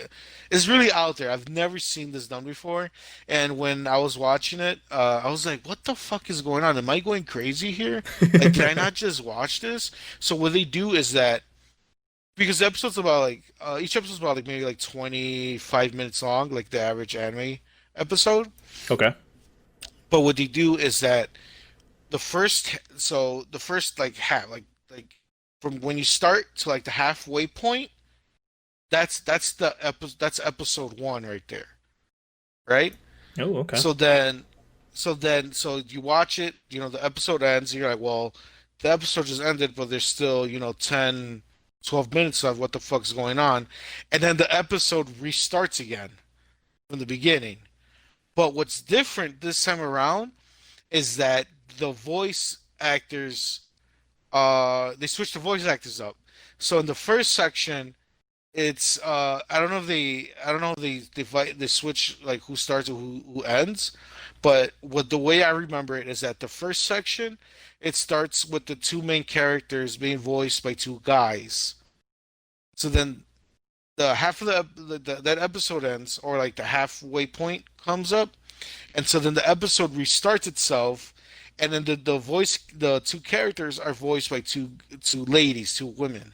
it's really out there. I've never seen this done before. And when I was watching it, I was like, "What the fuck is going on? Am I going crazy here? Like, can I not just watch this?" So what they do is that because the episode's about like each episode's about like maybe like 25 minutes long, like the average anime episode. Okay. But what they do is that the first like like from when you start to like the halfway point, that's episode one right there, right? Oh, okay. So then so you watch it, the episode ends, and you're like, well, the episode just ended, but there's still, 10, 12 minutes of what the fuck's going on. And then the episode restarts again from the beginning. But what's different this time around is that the voice actors they switched the voice actors up. So in the first section, it's I don't know if they switch like who starts or who ends, but what the way I remember it is that the first section it starts with the two main characters being voiced by two guys. So then the half of that episode ends, or like the halfway point comes up, and so then the episode restarts itself, and then the two characters are voiced by two ladies, two women.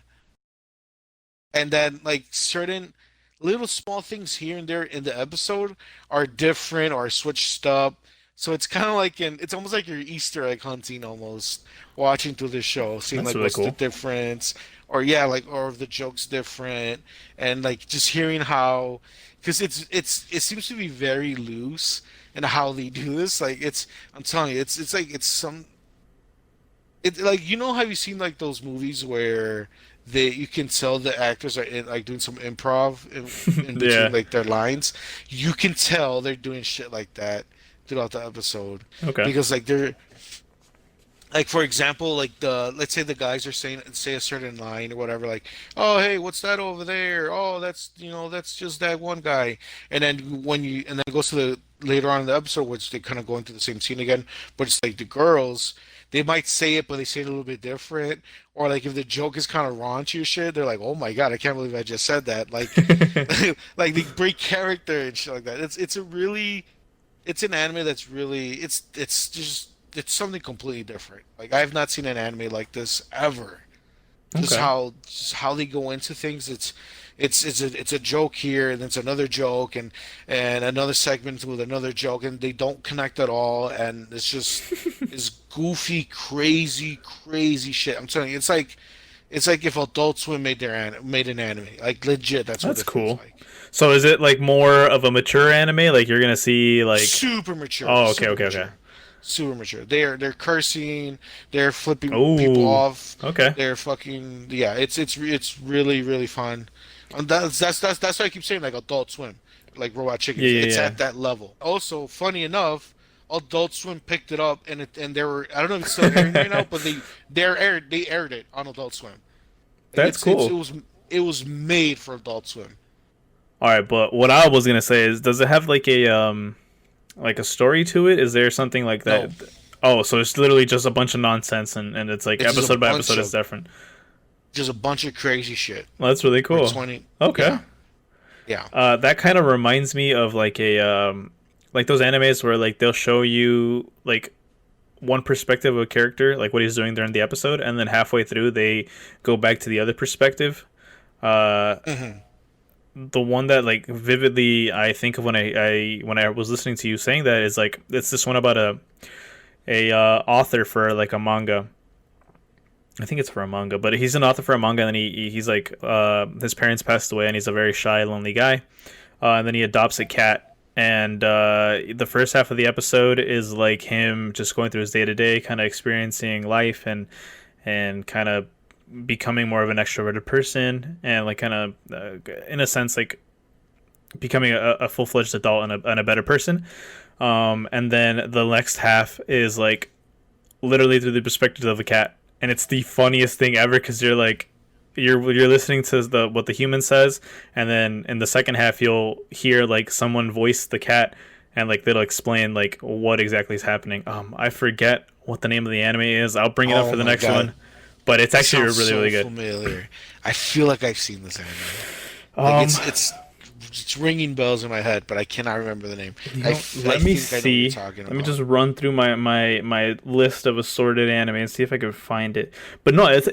And then like certain little small things here and there in the episode are different or switched up. So it's kind of like it's almost like you're Easter egg hunting almost, watching through the show, seeing That's like really what's the cool. difference, or yeah, like or if the joke's different, and like just hearing how, because it seems to be very loose in how they do this. Like I'm telling you, it's like it's some it like have you seen like those movies where you can tell the actors are like doing some improv in between Yeah. like their lines. You can tell they're doing shit like that throughout the episode Okay. because like they're like for example like the let's say the guys are saying say a certain line or whatever, like, oh hey, what's that over there? Oh, that's that's just that one guy. And then it goes to the later on in the episode, which they kind of go into the same scene again, but it's like the girls, they might say it but they say it a little bit different, or like if the joke is kind of raunchy or shit, they're like, oh my god, I can't believe I just said that, like like they break character and shit like that. It's a really it's an anime that's really it's just it's something completely different. Like I have not seen an anime like this ever. Okay. Just how they go into things. It's a joke here, and it's another joke, and another segment with another joke, and they don't connect at all. And it's goofy, crazy shit. I'm telling you, it's like if Adult Swim made an anime. Like legit, that's what That's it feels cool. like. So is it like more of a mature anime? Like you're gonna see like Super mature, oh okay super okay okay. mature, super mature. They're cursing, they're flipping people Oh off, okay. they're fucking yeah. It's really fun. And that's why I keep saying like Adult Swim, like Robot Chicken. Yeah yeah It's yeah. at that level. Also, funny enough, Adult Swim picked it up and they were I don't know if it's still airing right now, but they aired it on Adult Swim. Like That's cool. it was made for Adult Swim. All right, but what I was gonna say is, does it have like a story to it? Is there something like that? No, Oh, so it's literally just a bunch of nonsense, and it's like it's just a episode by bunch episode is of different. crazy shit Well, that's really for cool. 20. Okay. Yeah, yeah. That kind of reminds me of like those animes where like they'll show you like one perspective of a character, like what he's doing during the episode, and then halfway through they go back to the other perspective. Uh, Hmm. the one that like vividly I think of when I was listening to you saying that is like it's this one about a author for like a manga. I think it's for a manga, but he's an author for a manga, and then he's like his parents passed away, and he's a very shy, lonely guy, and then he adopts a cat. And the first half of the episode is like him just going through his day to day, kind of experiencing life and kind of becoming more of an extroverted person, and like kind of in a sense like becoming a full fledged adult and a better person. And then the next half is like literally through the perspective of a cat, and it's the funniest thing ever because you're like you're listening to the what the human says, and then in the second half you'll hear like someone voice the cat, and like they'll explain like what exactly is happening. I forget what the name of the anime is. I'll bring it up Oh for the my next God. one, but it's It actually sounds really so really good. familiar. I feel like I've seen this anime. Like Um, it's ringing bells in my head, but I cannot remember the name. You know, I let me think I know what you're see. talking Let me about. just run through my list of assorted anime and see if I can find it. But no, it's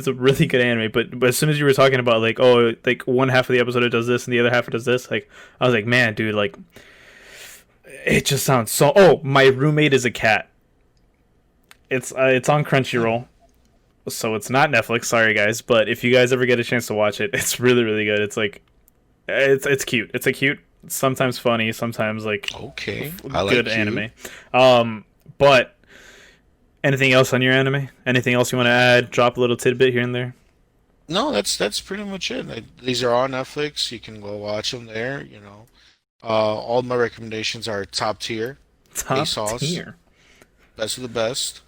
a really good anime. But as soon as you were talking about like oh like one half of the episode it does this and the other half it does this, like I was like man dude like it just sounds so. Oh, my roommate is a cat. It's on Hmm. Crunchyroll, so it's not Netflix. Sorry guys, but if you guys ever get a chance to watch it, it's really really good. It's like it's cute. It's a cute, sometimes funny, sometimes like Okay, I good like you. anime. But anything else on your anime? Anything else you want to add? Drop a little tidbit here and there. No, that's pretty much it. These are on Netflix. You can go watch them there. All my recommendations are top tier, A Top sauce, tier. best of the best.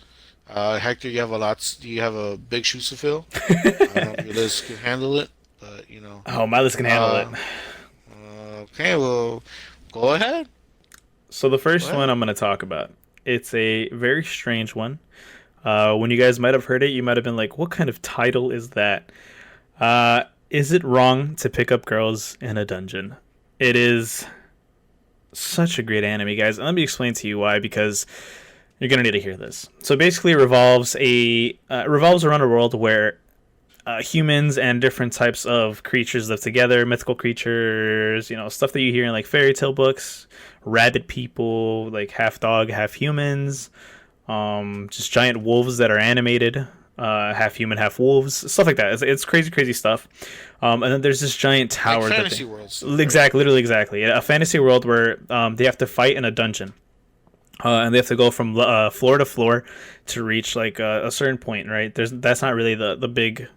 Hector, you have a lot. You have a big shoes to fill. I don't know if your list can handle it, but Oh, my list can handle it. Uh, okay, well, go ahead. So the Go first one ahead. I'm going to talk about. It's a very strange one. When you guys might have heard it, you might have been like, "What kind of title is that?" Is it wrong to pick up girls in a dungeon? It is such a great anime, guys. And let me explain to you why. Because you're gonna need to hear this. So basically, it revolves around a world where humans and different types of creatures live together, mythical creatures, stuff that you hear in like fairy tale books, rabbit people, like half dog, half humans, just giant wolves that are animated, half human, half wolves, stuff like that. It's crazy, crazy stuff. And then there's this giant tower. Like fantasy worlds. Exactly, literally exactly. A fantasy world where they have to fight in a dungeon. And they have to go from floor to floor to reach like a certain point, right? That's not really the big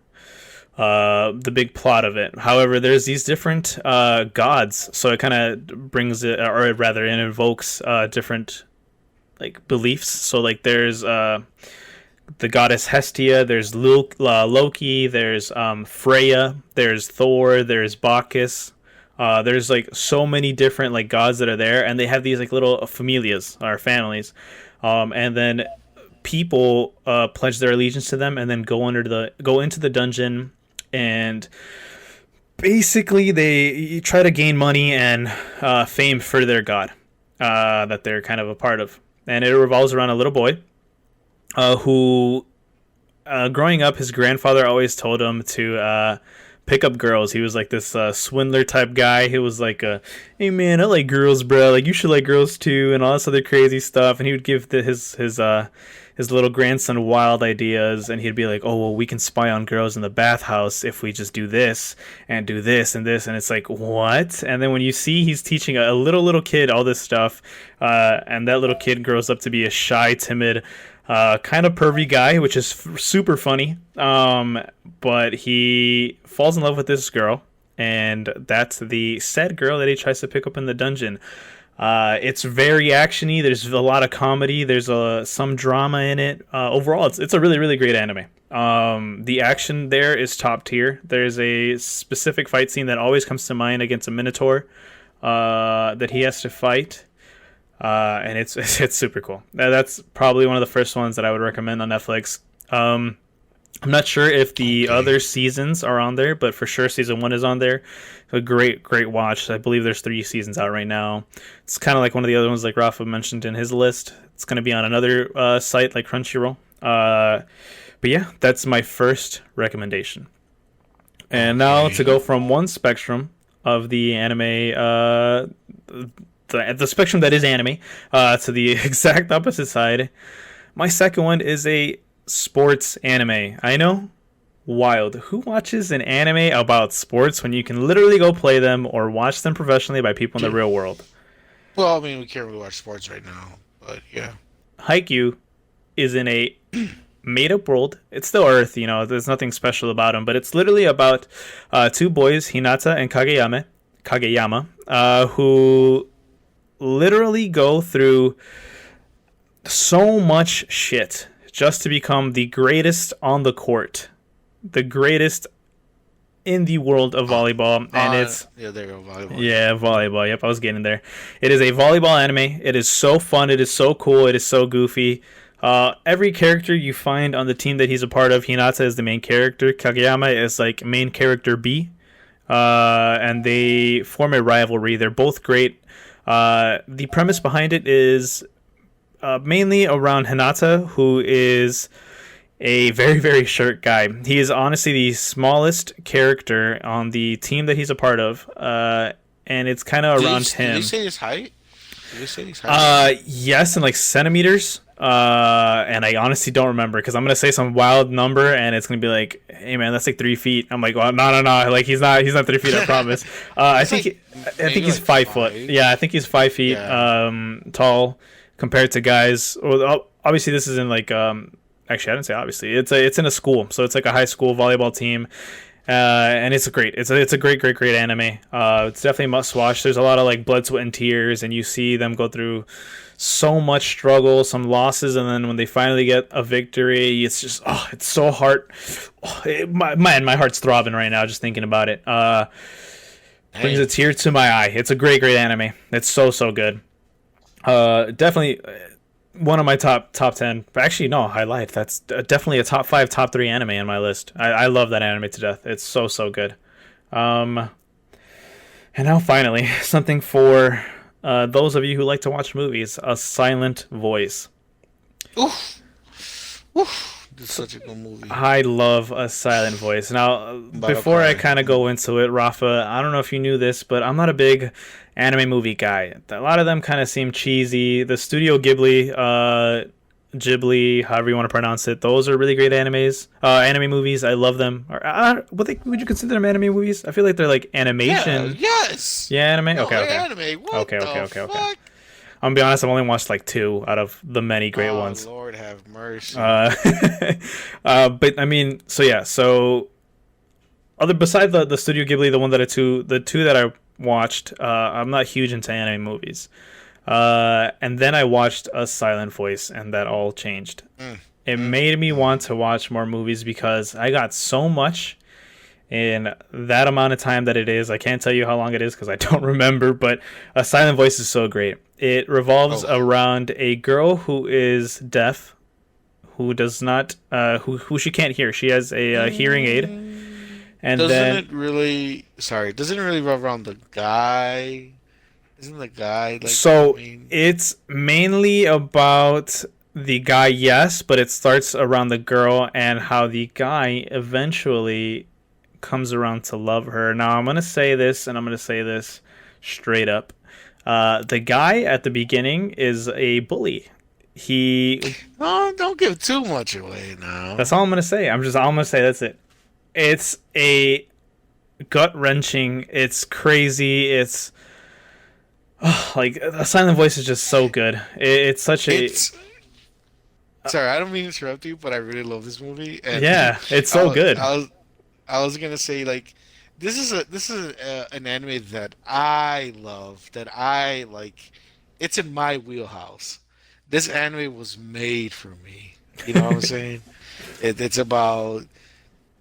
plot of it. However, there's these different gods, so it kind of brings it, or rather, it invokes different like beliefs. So like there's the goddess Hestia, there's Loki, there's Freya, there's Thor, there's Bacchus. There's like so many different like gods that are there, and they have these like little familias or families, and then people pledge their allegiance to them, and then go into the dungeon, and basically they try to gain money and fame for their god that they're kind of a part of, and it revolves around a little boy who, growing up, his grandfather always told him to pick up girls. He was like this swindler type guy. He was like, hey man, I like girls, bro. Like you should like girls too, and all this other crazy stuff. And he would give his little grandson wild ideas, and he'd be like, oh well, we can spy on girls in the bathhouse if we just do this and do this and this. And it's like, what? And then when you see he's teaching a little kid all this stuff, and that little kid grows up to be a shy, timid, kind of pervy guy, which is super funny. But he falls in love with this girl, and that's the said girl that he tries to pick up in the dungeon. It's very actiony. There's a lot of comedy. There's some drama in it. Overall, it's a really, really great anime. The action there is top tier. There's a specific fight scene that always comes to mind against a minotaur that he has to fight. And it's super cool. That's probably one of the first ones that I would recommend on Netflix. I'm not sure if the other seasons are on there, but for sure season 1 is on there. A great watch. I believe there's 3 seasons out right now. It's kind of like one of the other ones like Rafa mentioned in his list. It's going to be on another site like Crunchyroll. But yeah, that's my first recommendation. And now to go from one spectrum of the anime, the spectrum that is anime, to the exact opposite side. My second one is a sports anime. I know, wild. Who watches an anime about sports when you can literally go play them or watch them professionally by people in the real world? Well, I mean, we can't really watch sports right now, but yeah. Haikyuu is in a made-up world. It's still Earth, there's nothing special about them, but it's literally about 2 boys, Hinata and Kageyama, who literally go through so much shit just to become the greatest on the court, the greatest in the world of volleyball. And it's there you go, volleyball. Yeah, volleyball. Yep, I was getting there. It is a volleyball anime. It is so fun. It is so cool. It is so goofy. Every character you find on the team that he's a part of, Hinata is the main character. Kageyama is like main character B, and they form a rivalry. They're both great. The premise behind it is mainly around Hinata, who is a very, very short guy. He is honestly the smallest character on the team that he's a part of, and it's kind of around him. Did he say his height? Yes, in like centimeters. And I honestly don't remember because I'm gonna say some wild number and it's gonna be like, hey man, that's like 3 feet. I'm like, well, no, like he's not 3 feet, I promise. I think he's 5 foot. Yeah, I think he's 5 feet tall compared to guys. Well, obviously this isn't like actually I didn't say obviously. It's in a school, so it's like a high school volleyball team. And it's a great anime. It's definitely a must watch. There's a lot of like blood, sweat, and tears, and you see them go through so much struggle, some losses, and then when they finally get a victory, it's just it's so hard. My heart's throbbing right now just thinking about it. Brings a tear to my eye. It's a great anime. It's so good. Definitely one of my top 10. Actually, no, I lied. That's definitely a top 5, top 3 anime on my list. I love that anime to death. It's so good. And now finally, something for those of you who like to watch movies, A Silent Voice. Oof. It's such a good movie. I love A Silent Voice. Now, I'm about to before I cry. kind of go into it, Rafa, I don't know if you knew this, but I'm not a big anime movie guy. A lot of them kind of seem cheesy. The Studio Ghibli, however you want to pronounce it, those are really great anime movies. I love them. Would you consider them anime movies? I feel like they're like Yeah, animation. yes. Yeah, anime. No, Okay, they're okay, anime. What the okay. fuck? I'm gonna be honest. I've only watched like two out of the many great Oh ones. Lord, have mercy. Uh, but I mean, so yeah, so other beside the Studio Ghibli, the two that I watched, I'm not huge into anime movies. And then I watched A Silent Voice, and that all changed. Mm, It mm, made me mm. want to watch more movies because I got so much in that amount of time that it is. I can't tell you how long it is because I don't remember, but A Silent Voice is so great. It revolves Oh, around a girl who is deaf, who does not, who she can't hear. She has a hearing aid, and doesn't then it really? Sorry, doesn't it really revolve around the guy? Isn't the guy like the so main? it's mainly about the guy, yes, but it starts around the girl and how the guy eventually comes around to love her. Now, I'm going to say this, and I'm going to say this straight up. The guy at the beginning is a bully. He. Oh, don't give too much away now. That's all I'm going to say. I'm going to say that's it. It's a gut wrenching. It's crazy. It's. Oh, like, A Silent Voice is just so good. It's such a. It's sorry, I don't mean to interrupt you, but I really love this movie, and Yeah, it's I so was, good. I was gonna say like an anime that I love that I like. It's in my wheelhouse. This anime was made for me. You know what I'm saying? It's about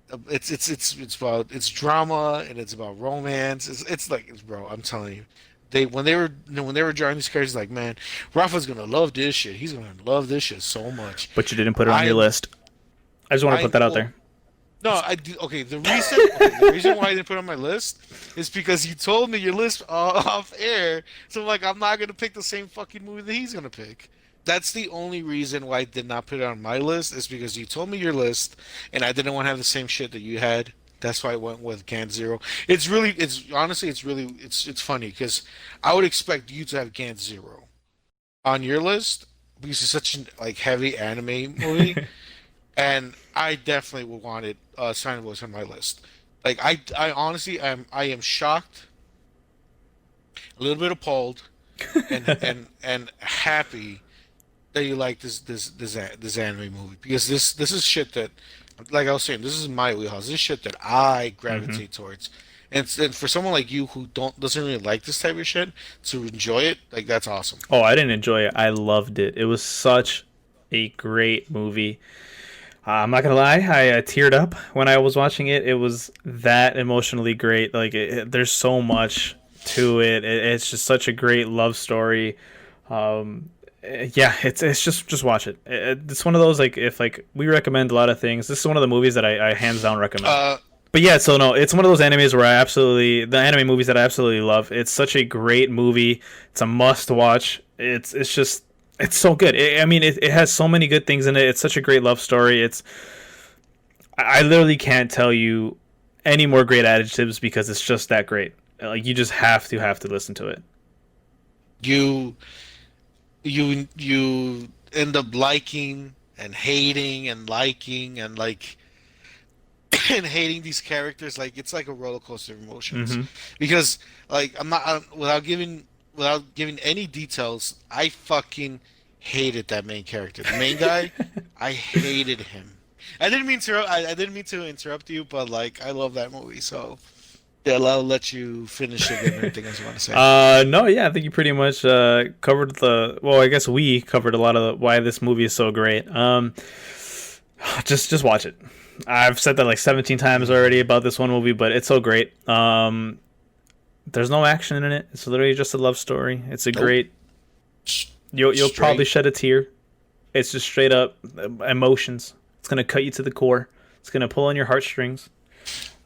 it's drama and it's about romance. It's like bro, I'm telling you. When they were drawing these characters, like man, Rafa's gonna love this shit. He's gonna love this shit so much. But you didn't put it on I your am list. I just want to put that out well, there. no, I do. Okay, the reason why I didn't put it on my list is because you told me your list off air. So like, I'm not gonna pick the same fucking movie that he's gonna pick. That's the only reason why I did not put it on my list is because you told me your list, and I didn't want to have the same shit that you had. That's why I went with Can Zero. It's honestly, it's funny because I would expect you to have Can Zero on your list because it's such an like heavy anime movie. And I definitely would want it Silent Voice on my list. Like I honestly I am shocked, a little bit appalled, and happy that you like this anime movie because this is shit that, like I was saying, this is my wheelhouse. This is shit that I Hmm. gravitate towards. And for someone like you who doesn't really like this type of shit to enjoy it, like that's awesome. Oh, I didn't enjoy it. I loved it. It was such a great movie. I'm not gonna lie, I teared up when I was watching it. It was that emotionally great. Like, there's so much to it. It's just such a great love story. Um, yeah, it's just watch it. It's one of those like if like we recommend a lot of things. This is one of the movies that I hands down recommend. Uh, But yeah, so no, it's one of those animes where the anime movies that I absolutely love. It's such a great movie. It's a must watch. It's just it's so good. I mean, it has so many good things in it. It's such a great love story. I literally can't tell you any more great adjectives because it's just that great. Like you just have to listen to it. you you end up liking and hating and liking and like and hating these characters like it's like a roller coaster of emotions Hmm. because like without giving any details I fucking hated that main character, the main guy. I hated him. I didn't mean to interrupt you, but like I love that movie, so yeah, I'll let you finish it and everything else you want to say. No, yeah, I think you pretty much covered the. Well, I guess we covered a lot of why this movie is so great. Just watch it. I've said that like 17 times already about this one movie, but it's so great. There's no action in it. It's literally just a love story. It's a Nope. great. S- You'll probably Straight. shed a tear. It's just straight up emotions. It's gonna cut you to the core. It's gonna pull on your heartstrings.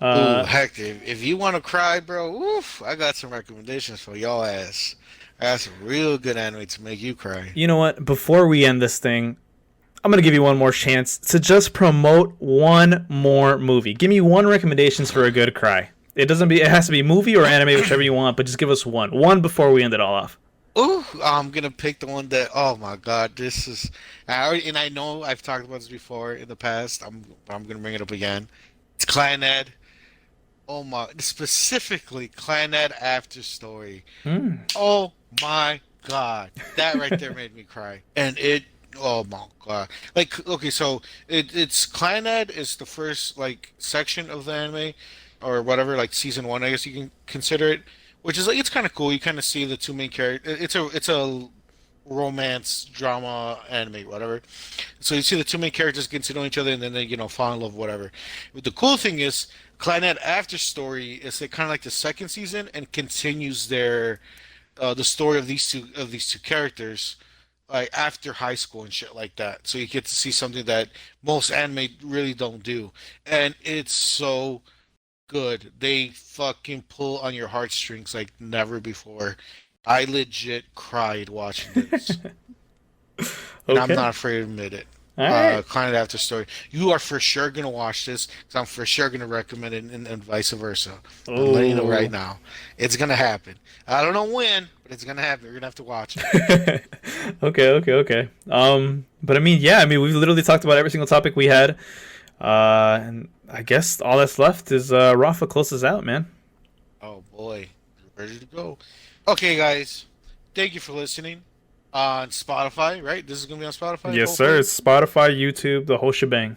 Ooh, Uh, heck, if you want to cry, bro, oof, I got some recommendations for y'all ass. I got some real good anime to make you cry. you know what? Before we end this thing, I'm gonna give you one more chance to just promote one more movie. Give me one recommendations for a good cry. It has to be movie or anime, whichever you want, but just give us one before we end it all off. Ooh, I'm gonna pick the one that. Oh my God, this is. And I know I've talked about this before in the past. I'm gonna bring it up again. It's Clannad. Oh my, specifically Clannad After Story. Mm. Oh my God, that right there made me cry. And it. Oh my God. Like, okay, so it's Clannad is the first like section of the anime, or whatever, like season one, I guess you can consider it. Which is like it's kind of cool. You kind of see the two main characters. It's a romance drama anime, whatever. So you see the two main characters getting to know each other, and then they fall in love, whatever. But the cool thing is, Clannad After Story is like, kind of like the second season and continues the story of these two characters like after high school and shit like that. So you get to see something that most anime really don't do, and it's so good. They fucking pull on your heartstrings like never before. I legit cried watching this, and I'm Okay. not afraid to admit it. All right. Client After Story. You are for sure gonna watch this because I'm for sure gonna recommend it, and vice versa. I'm letting you know right Oh. now, it's gonna happen. I don't know when, but it's gonna happen. You're gonna have to watch it. Okay. But I mean, yeah, I mean, we've literally talked about every single topic we had. And I guess all that's left is Rafa closes out, man. Oh boy, ready to go. Okay, guys, thank you for listening on Spotify. Right, this is gonna be on Spotify, Yes, sir. hopefully. It's Spotify, YouTube, the whole shebang.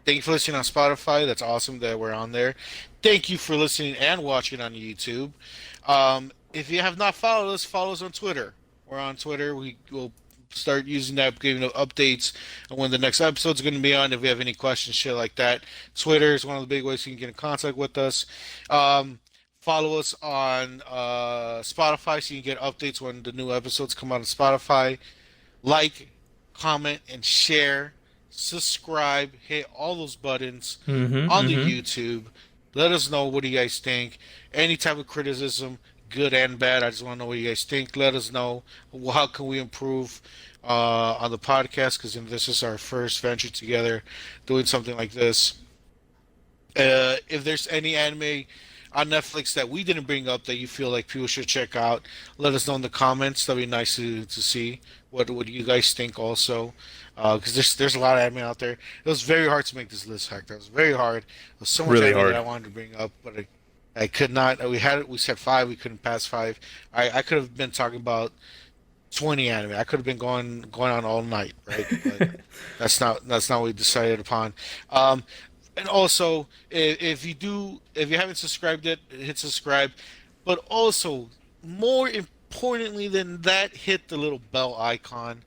Thank you for listening on Spotify. That's awesome that we're on there. Thank you for listening and watching on YouTube. If you have not followed us, follow us on Twitter. We're on Twitter. We will start using that, giving updates on when the next episode's going to be on. If we have any questions, shit like that, Twitter is one of the big ways you can get in contact with us. Um, Follow us on Spotify so you can get updates when the new episodes come out on Spotify. Like, comment, and share. Subscribe. Hit all those buttons on the Mm-hmm. YouTube. Let us know what do you guys think. Any type of criticism, good and bad. I just want to know what you guys think. Let us know. How can we improve on the podcast? Because this is our first venture together, doing something like this. If there's any anime on Netflix that we didn't bring up that you feel like people should check out, let us know in the comments. That'd be nice to see what you guys think also. Because there's a lot of anime out there. It was very hard to make this list, Hector. It was very hard. There was so much Really anime that hard. I wanted to bring up, but I could not. We said five. We couldn't pass five. I could have been talking about 20 anime. I could have been going on all night, right? But that's not what we decided upon. Um, and also, if you haven't subscribed yet, hit subscribe. But also, more importantly than that, hit the little bell icon,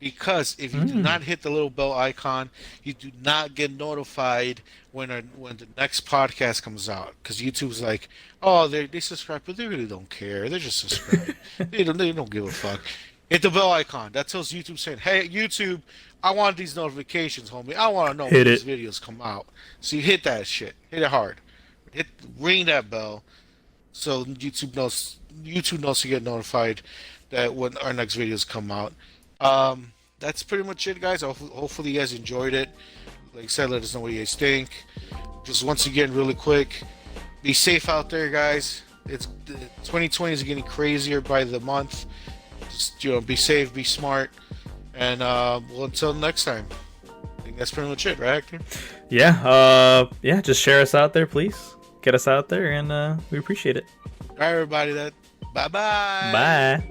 because if you do Mm. not hit the little bell icon, you do not get notified when the next podcast comes out. Because YouTube's like, oh, they subscribe, but they really don't care. They're just subscribed. They don't give a fuck. Hit the bell icon. That tells YouTube saying, hey, YouTube, I want these notifications, homie. I want to know when Hit these it. videos come out. So you hit that shit. Hit it hard. Ring that bell so YouTube knows to get notified that when our next videos come out. That's pretty much it, guys. Hopefully you guys enjoyed it. Like I said, let us know what you guys think. Just once again, really quick, be safe out there, guys. It's 2020 is getting crazier by the month. Just be safe, be smart, and well, until next time. I think that's pretty much it, right, Hector? Yeah. Yeah. Just share us out there, please. Get us out there, and we appreciate it. All right, everybody. Bye bye. Bye.